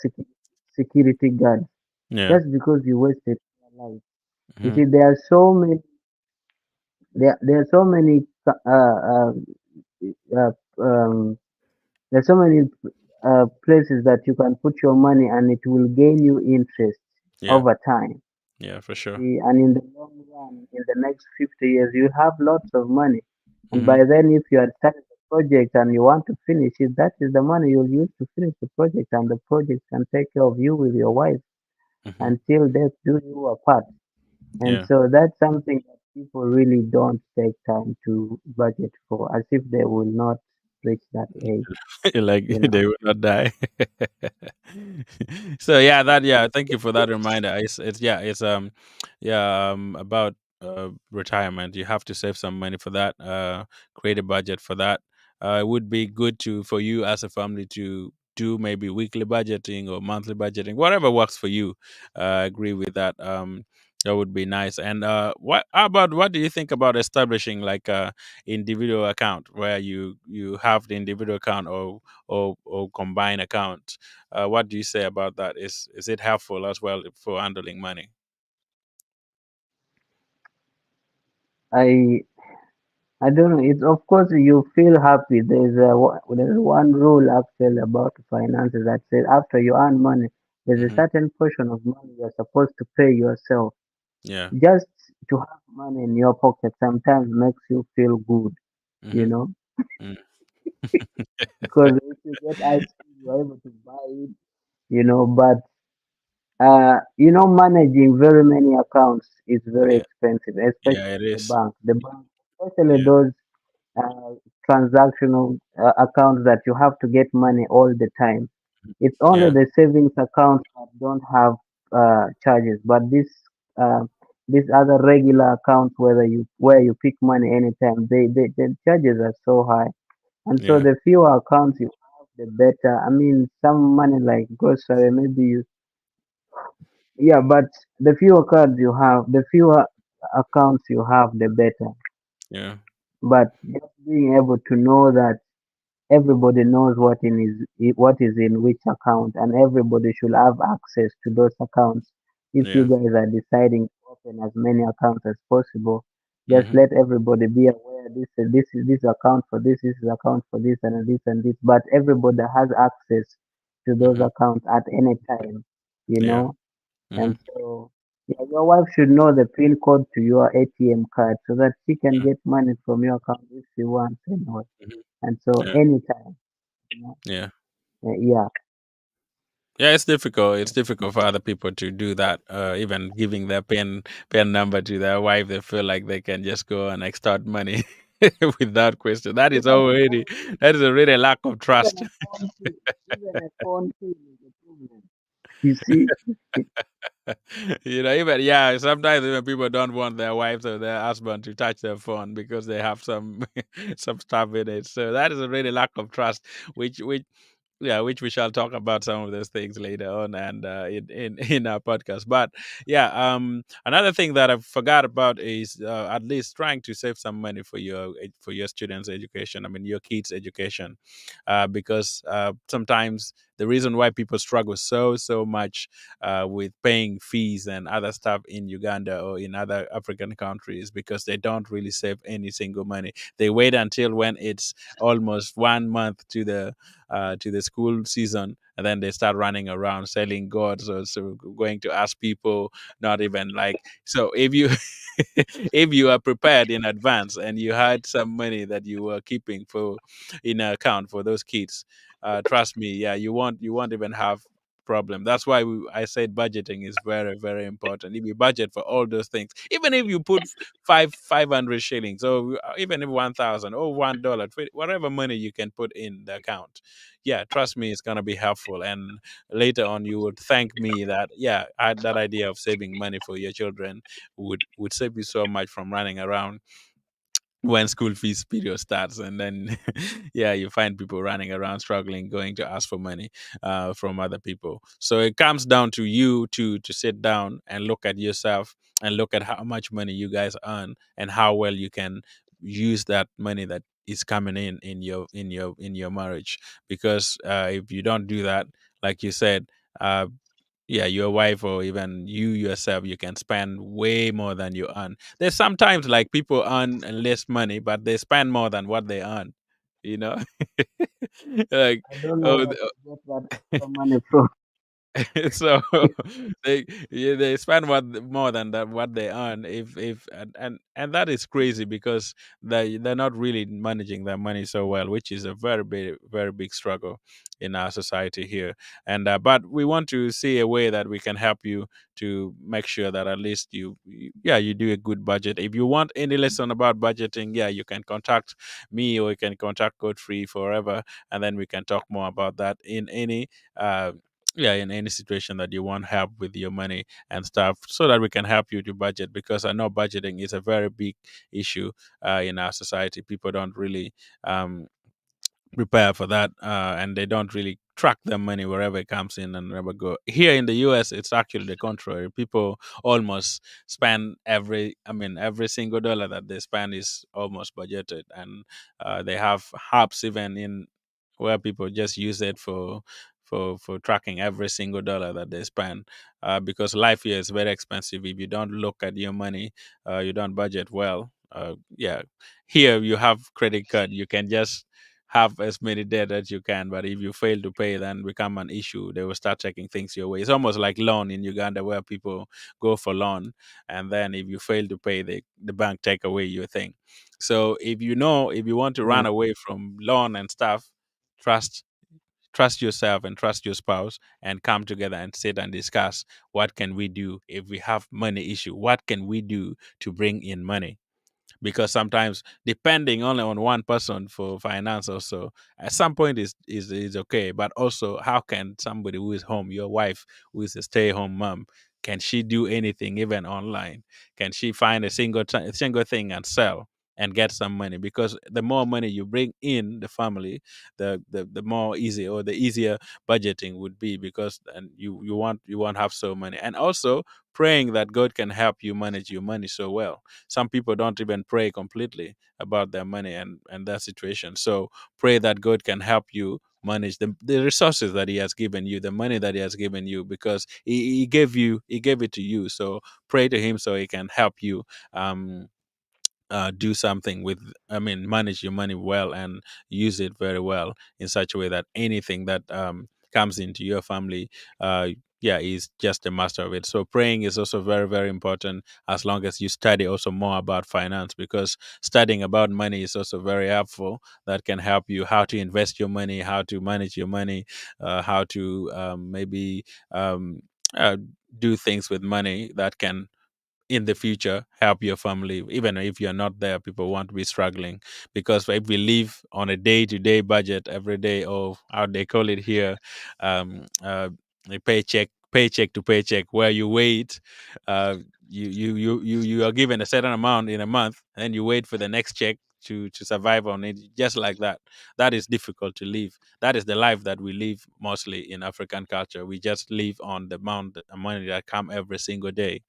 security guard Yeah. just because you wasted your life. You Mm-hmm. see, there are so many uh, um, there's so many places that you can put your money and it will gain you interest Yeah. over time. Yeah. For sure. And in the long run, in the next 50 years, you have lots of money. And Mm-hmm. by then, if you had started the project and you want to finish it, that is the money you'll use to finish the project, and the project can take care of you with your wife Mm-hmm. until death do you apart. And Yeah. so that's something that people really don't take time to budget for, as if they will not reach that age, Like you they know. will not die. So yeah, yeah. Thank you for that reminder. It's yeah, it's yeah, about retirement. You have to save some money for that. Create a budget for that. It would be good to for you as a family to do maybe weekly budgeting or monthly budgeting, whatever works for you. I agree with that. That would be nice. And how about, what do you think about establishing like individual account where you have the individual account, or combined account? What do you say about that? Is it helpful as well for handling money? I I don't know. It's of course you feel happy. There's one rule actually about finances that says after you earn money, there's a Hmm. certain portion of money you're supposed to pay yourself. Yeah. Just to have money in your pocket sometimes makes you feel good, you Hmm. know. Mm. because if you get ice cream, you're able to buy it, but managing very many accounts is very Yeah, expensive, yeah, especially it in the is. bank. The bank, especially Yeah, those uh, transactional accounts that you have to get money all the time. It's only yeah, the savings accounts that don't have charges, but uh, these other regular accounts, where you pick money anytime, the charges are so high. And so yeah, the fewer accounts you have, the better. I mean, some money like grocery, maybe yeah, but the fewer accounts you have, the better. yeah. But just being able to know that everybody knows what is in which account, and everybody should have access to those accounts. If you Yeah. guys are deciding to open as many accounts as possible, just Hmm. let everybody be aware. This is this account for this is account for this, and this and this. But everybody has access to those Hmm. accounts at any time, you Yeah. know. Hmm. And so, yeah, your wife should know the PIN code to your ATM card so that she can Yeah. get money from your account if she wants anyway. Hmm. And so, Yeah. anytime, you know, Yeah. yeah, Yeah, it's difficult. It's difficult for other people to do that. Even giving their pin number to their wife, they feel like they can just go and extort money without question. That is even a already phone, that is a really lack of even trust. a phone, even a phone pin is a problem. You see, Even yeah, sometimes even people don't want their wives or their husband to touch their phone because they have some some stuff in it. So that is a really lack of trust, which yeah, which we shall talk about some of those things later on and in our podcast. But yeah, another thing that I forgot about is at least trying to save some money for for your students' education. I mean, your kids' education, because sometimes the reason why people struggle so much with paying fees and other stuff in Uganda or in other African countries because they don't really save any single money. They wait until when it's almost 1 month to the school season, and then they start running around selling gods or so going to ask people, not even like, so if you if you are prepared in advance and you had some money that you were keeping for in an account for those kids, trust me, yeah, you won't even have problem. That's why I said budgeting is very important. If you budget for all those things, even if you put 500 shillings or even if 1,000 or $1, whatever money you can put in the account, yeah, trust me, it's gonna be helpful. And later on, you would thank me that yeah, that idea of saving money for your children would save you so much from running around when school fees period starts, and then yeah, you find people running around struggling going to ask for money from other people. So it comes down to you to sit down and look at yourself and look at how much money you guys earn and how well you can use that money that is coming in your marriage. Because if you don't do that, like you said, uh, yeah, your wife or even you yourself, you can spend way more than you earn. There's sometimes like people earn less money, but they spend more than what they earn. You know, like I don't know oh, where to get that extra money from. so they spend more than that what they earn if and that is crazy because they're not really managing their money so well, which is a very big struggle in our society here. And but we want to see a way that we can help you to make sure that at least yeah, you do a good budget. If you want any lesson about budgeting, yeah, you can contact me or you can contact Godfrey forever, and then we can talk more about that in any uh yeah, in any situation that you want help with your money and stuff, so that we can help you to budget, because I know budgeting is a very big issue in our society. People don't really um, prepare for that, and they don't really track their money wherever it comes in and wherever go. Here in the US, it's actually the contrary. People almost spend every single dollar that they spend is almost budgeted, and they have hubs even in where people just use it for tracking every single dollar that they spend, because life here is very expensive. If you don't look at your money, you don't budget well. Yeah, here you have credit card, you can just have as many debt as you can. But if you fail to pay, then become an issue. They will start taking things your way. It's almost like loan in Uganda, where people go for loan, and then if you fail to pay, the bank take away your thing. So if you know, if you want to run Mm, away from loan and stuff, trust trust yourself and trust your spouse, and come together and sit and discuss, what can we do if we have money issue, what can we do to bring in money. Because sometimes depending only on one person for finance also at some point is okay, but also how can somebody who is home, your wife who is a stay-home mom, can she do anything even online? Can she find a single thing and sell and get some money? Because the more money you bring in the family, the more easy, or the easier budgeting would be, because and you won't have so many. And also praying that God can help you manage your money so well. Some people don't even pray completely about their money and their situation. So pray that God can help you manage the resources that He has given you, the money that He has given you, because He gave it to you. So pray to Him so He can help you um do something with, I mean, manage your money well and use it very well in such a way that anything that comes into your family, uh yeah, is just a master of it. So praying is also very, very important, as long as you study also more about finance, because studying about money is also very helpful. That can help you how to invest your money, how to manage your money, how to maybe um, uh, do things with money that can in the future help your family. Even if you're not there, people won't be struggling, because if we live on a day-to-day budget every day, or how they call it here, a paycheck to paycheck, where you wait, uh you are given a certain amount in a month, and you wait for the next check to survive on it, just like that. That is difficult to live. That is the life that we live mostly in African culture. We just live on the amount of money that come every single day.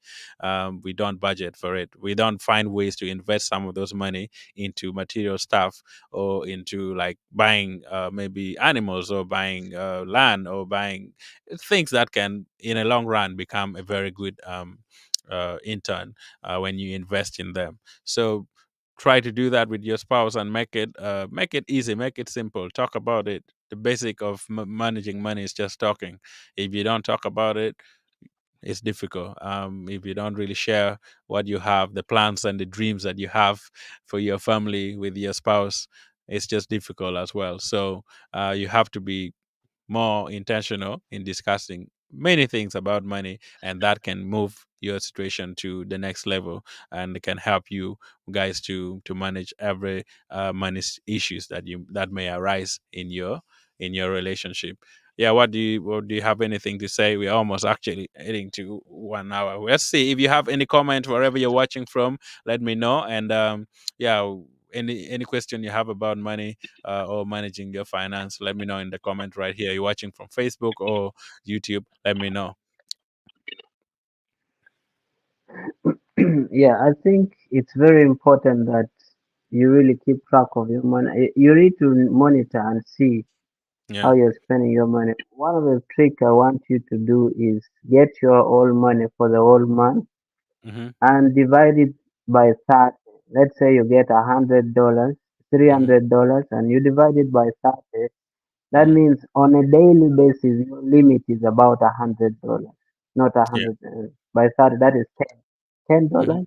We don't budget for it. We don't find ways to invest some of those money into material stuff, or into like buying maybe animals, or buying land, or buying things that can in a long run become a very good intern when you invest in them. So try to do that with your spouse, and make it easy, make it simple, talk about it. The basic of managing money is just talking. If you don't talk about it, it's difficult. If you don't really share what you have, the plans and the dreams that you have for your family with your spouse, it's just difficult as well. So you have to be more intentional in discussing many things about money, and that can move your situation to the next level, and it can help you guys to manage every issues that may arise in your relationship. Yeah, what do you have anything to say? We're almost actually heading to 1 hour. Let's see if you have any comment wherever you're watching from. Let me know. And yeah, any question you have about money, or managing your finance, let me know in the comment right here. You're watching from Facebook or YouTube, let me know. yeah, I think it's very important that you really keep track of your money. You need to monitor and see how Yeah. you're spending your money. One of the trick I want you to do is get your whole money for the whole month Mm-hmm. and divide it by 30. Let's say you get $100, Mm-hmm. $300, and you divide it by 30. That Mm-hmm. means on a daily basis, your limit is about $100, not a Yeah. hundred by 30. That is ten Mm-hmm. dollars.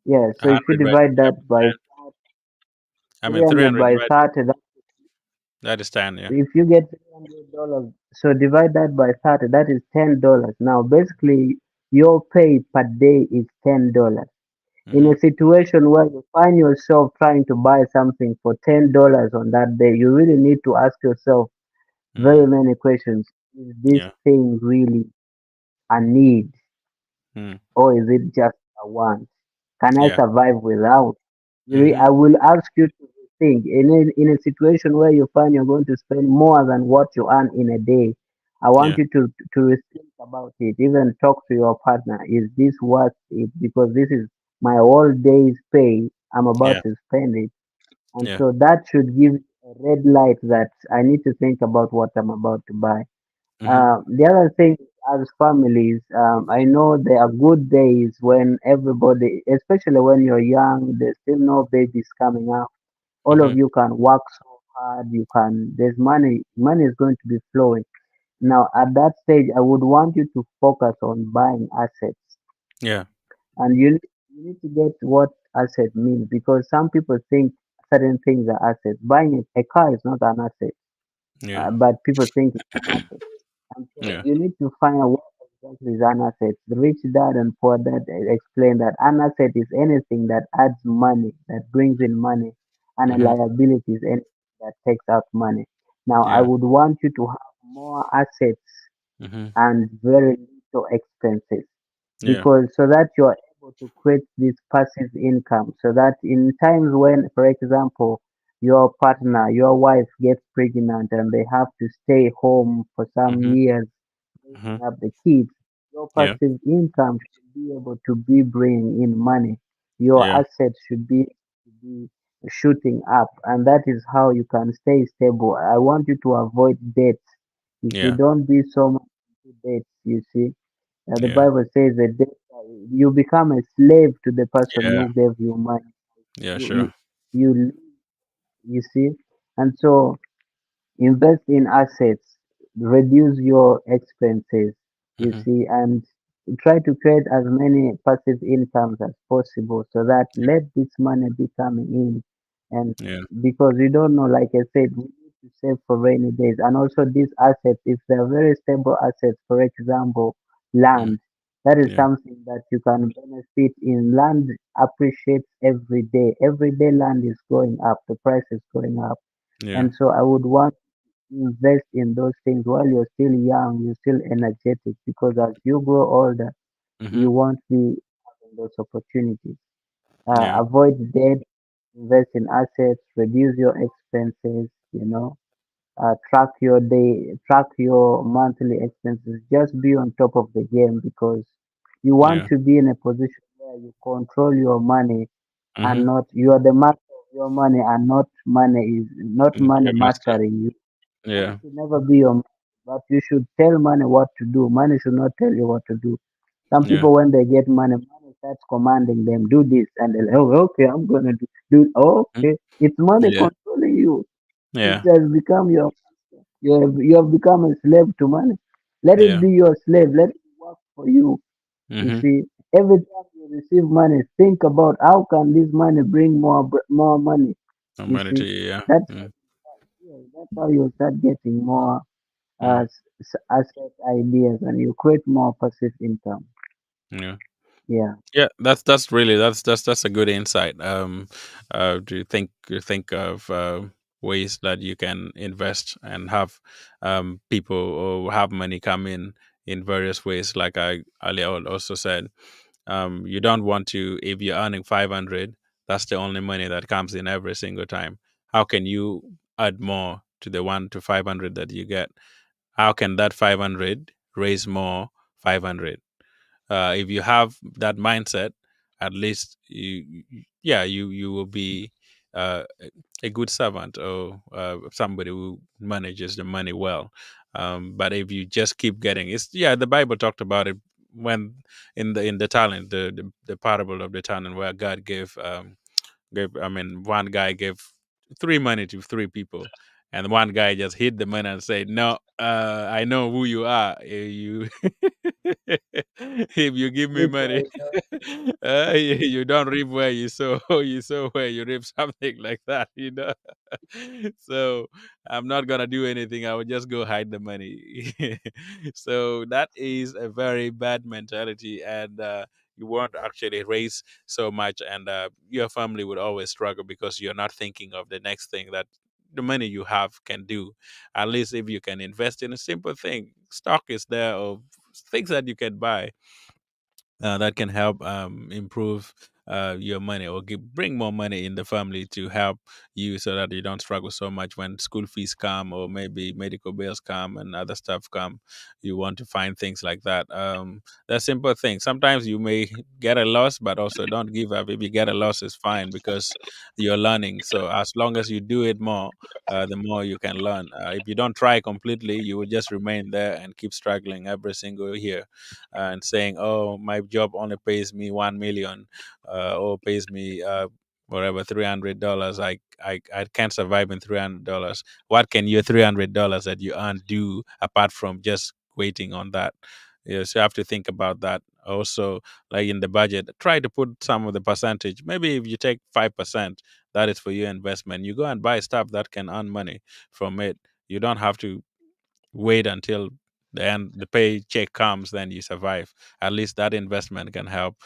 Yeah. A So if you hundred by divide that by 10. I mean, 300 300 by divided. 30, That is 10. Yeah. if you get $300, so divide that by 30, that is $10. Now, basically, your pay per day is $10. In Mm-hmm. a situation where you find yourself trying to buy something for $10 on that day, you really need to ask yourself Mm-hmm. very many questions. Is this Yeah. thing really a need, Mm-hmm. or is it just a want? Can I Yeah. survive without? Mm-hmm. I will ask you to think in a situation where you find you're going to spend more than what you earn in a day. I want Yeah. you to think about it. Even talk to your partner. Is this worth it? Because this is my whole day's pay. I'm about Yeah. to spend it, and Yeah. so that should give a red light that I need to think about what I'm about to buy. Mm-hmm. The other thing, as families, I know there are good days when everybody, especially when you're young, there's still no babies coming up. All of Mhm. you can work so hard. You can. There's money. Money is going to be flowing. Now, at that stage, I would want you to focus on buying assets, Yeah. and you need to get what asset means, because some people think certain things are assets. Buying a car is not an asset, Yeah. but people think it's an asset. And so Yeah. you need to find out what exactly is an asset. The rich dad and poor dad explain that an asset is anything that adds money, that brings in money, and a Mhm. liability is anything that takes out money. Now, I Yeah. would want you to have more assets Mhm. and very little expenses, Yeah. because so that you're able to create this passive income, so that in times when, for example, your partner, your wife gets pregnant and they have to stay home for some Mhm. years Mhm. bringing up the kids, your Yeah. passive income should be able to be bringing in money. Your Yeah. assets should be shooting up, and that is how you can stay stable. I want you to avoid debts. You see, Yeah. don't be so much into debts. You see, the Yeah. Bible says that you become a slave to the person Yeah. who gave you money. Yeah. You Sure. you you, you see, and so invest in assets, reduce your expenses, you Mhm. see, and try to create as many passive incomes as possible, so that let this money be coming in. And Yeah. because you don't know, like I said, we need to save for rainy days. And also these assets, if they're very stable assets, for example, Mm. land, that is Yeah. something that you can benefit in. Land appreciates every day. Every day land is going up, the price is going up. Yeah. And so I would want invest in those things while you're still young, you're still energetic, because as you grow older, Mhm. you won't be having those opportunities. Yeah. Avoid debt, invest in assets, reduce your expenses, track your monthly expenses. Just be on top of the game, because you want Yeah. to be in a position where you control your money, and Mhm. not you are the master of your money, and not money Your master. mastering you. Money Yeah. should never be your master, but you should tell money what to do. Money should not tell you what to do. Some Yeah. people, when they get money, money starts commanding them, do this, and they're like, oh, okay, I'm gonna do. Mm. Okay, it's money Yeah. controlling you. It Yeah. has become you have become a slave to money. Let it Yeah. be your slave. Let it work for you. You Mhm. see, every time you receive money, think about how can this money bring more money. You see, Humanity. Yeah. that's Mm. yeah, that's how you start getting more Mm. asset ideas, and you create more passive income. Yeah. Yeah. Yeah, that's really that's a good insight. Do you think of ways that you can invest and have people or have money come in various ways? Like I earlier also said, you don't want to, if you're earning 500, that's the only money that comes in every single time. How can you add more to the 1 to 500 that you get? How can that 500 raise more 500? If you have that mindset, at least yeah, you will be a good servant, or somebody who manages the money well. But if you just keep getting, it's yeah, the Bible talked about it when in the talent, the parable of the talent, where God gave, I mean, one guy gave three money to three people, and one guy just hid the money and said, "No, I know who you are. You, if you give me Reap money, where you don't you don't reap where you sow. You sow where you reap," something like that, So I'm not gonna do anything. I will just go hide the money. So that is a very bad mentality, and you won't actually raise so much, and your family would always struggle because you're not thinking of the next thing that the money you have can do. At least if you can invest in a simple thing, stock is there, or things that you can buy that can help improve your money, or bring more money in the family to help you, so that you don't struggle so much when school fees come, or maybe medical bills come and other stuff come. You want to find things like that. They're simple things. Sometimes you may get a loss, but also don't give up. If you get a loss, it's fine, because you're learning. So as long as you do it more, the more you can learn. If you don't try completely, you will just remain there and keep struggling every single year, and saying, "Oh, my job only pays me 1 million, or pays me." whatever $300. I can't survive in $300. What can your $300 that you earn do apart from just waiting on that? Yes, you have to think about that. Also, like in the budget, try to put some of the percentage. Maybe if you take 5%, that is for your investment. You go and buy stuff that can earn money from it. You don't have to wait until the end the paycheck comes, then you survive. At least that investment can help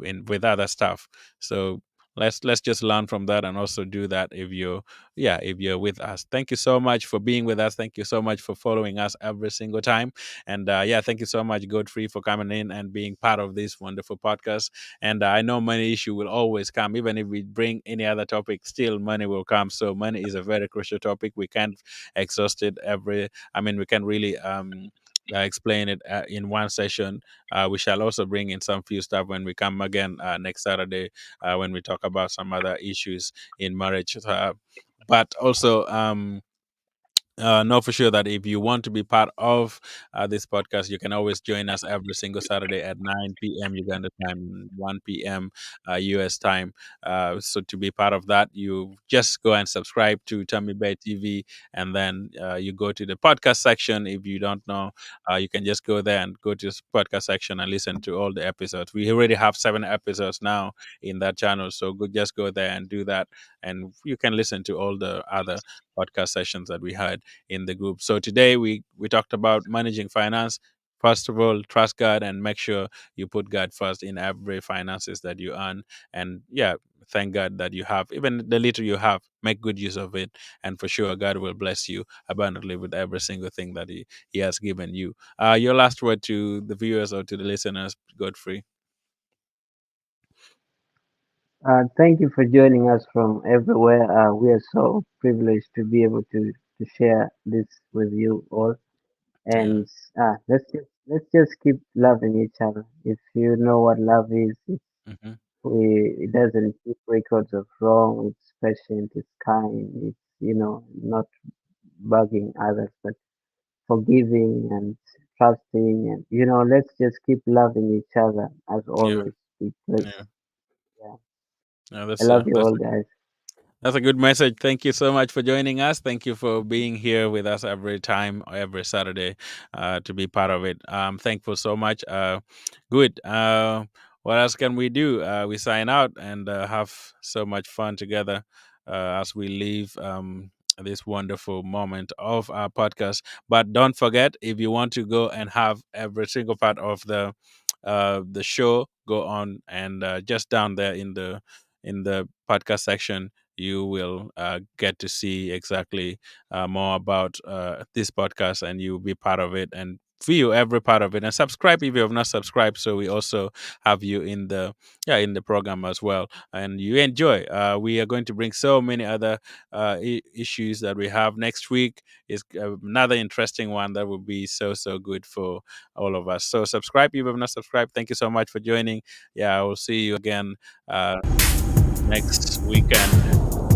in with other stuff. So let's just learn from that and also do that if you're, yeah, if you're with us. Thank you so much for being with us. Thank you so much for following us every single time. And yeah, thank you so much, Godfrey, for coming in and being part of this wonderful podcast. And I know money issue will always come, even if we bring any other topic, still money will come. So money is a very crucial topic. We can't exhaust it every, I mean, we can really explain it in one session. We shall also bring in some few stuff when we come again next Saturday when we talk about some other issues in marriage. But also, know for sure that if you want to be part of this podcast, you can always join us every single Saturday at 9 p.m. Uganda time, 1 p.m. US time. So to be part of that, you just go and subscribe to Tommy Bay TV, and then you go to the podcast section. If you don't know, you can just go there and go to the podcast section and listen to all the episodes. We already have 7 episodes now in that channel, so just go there and do that, and you can listen to all the other podcast sessions that we had in the group. So today we talked about managing finance. First of all, trust God and make sure you put God first in every finances that you earn. And yeah, thank God that you have even the little you have. Make good use of it, and for sure, God will bless you abundantly with every single thing that He has given you. Your last word to the viewers or to the listeners, Godfrey. Thank you for joining us from everywhere. We are so privileged to be able to share this with you all. Yeah. And let's just keep loving each other. If you know what love is, Hmm. it doesn't keep records of wrong. It's patient. It's kind. It's not bugging others, but forgiving and trusting. And let's just keep loving each other as Yeah. always. Because Yeah. yeah, Yeah. I love you all, guys. That's a good message. Thank you so much for joining us. Thank you for being here with us every time, every Saturday, to be part of it. I'm thankful so much. Good. What else can we do? We sign out and have so much fun together as we leave this wonderful moment of our podcast. But don't forget, if you want to go and have every single part of the show, go on and just down there in the podcast section you will get to see exactly more about this podcast, and you'll be part of it and view every part of it and subscribe if you have not subscribed, so we also have you in the, yeah, in the program as well, and you enjoy. We are going to bring so many other issues that we have next week. Is another interesting one that will be so good for all of us. So subscribe if you have not subscribed. Thank you so much for joining. Yeah, I will see you again next weekend.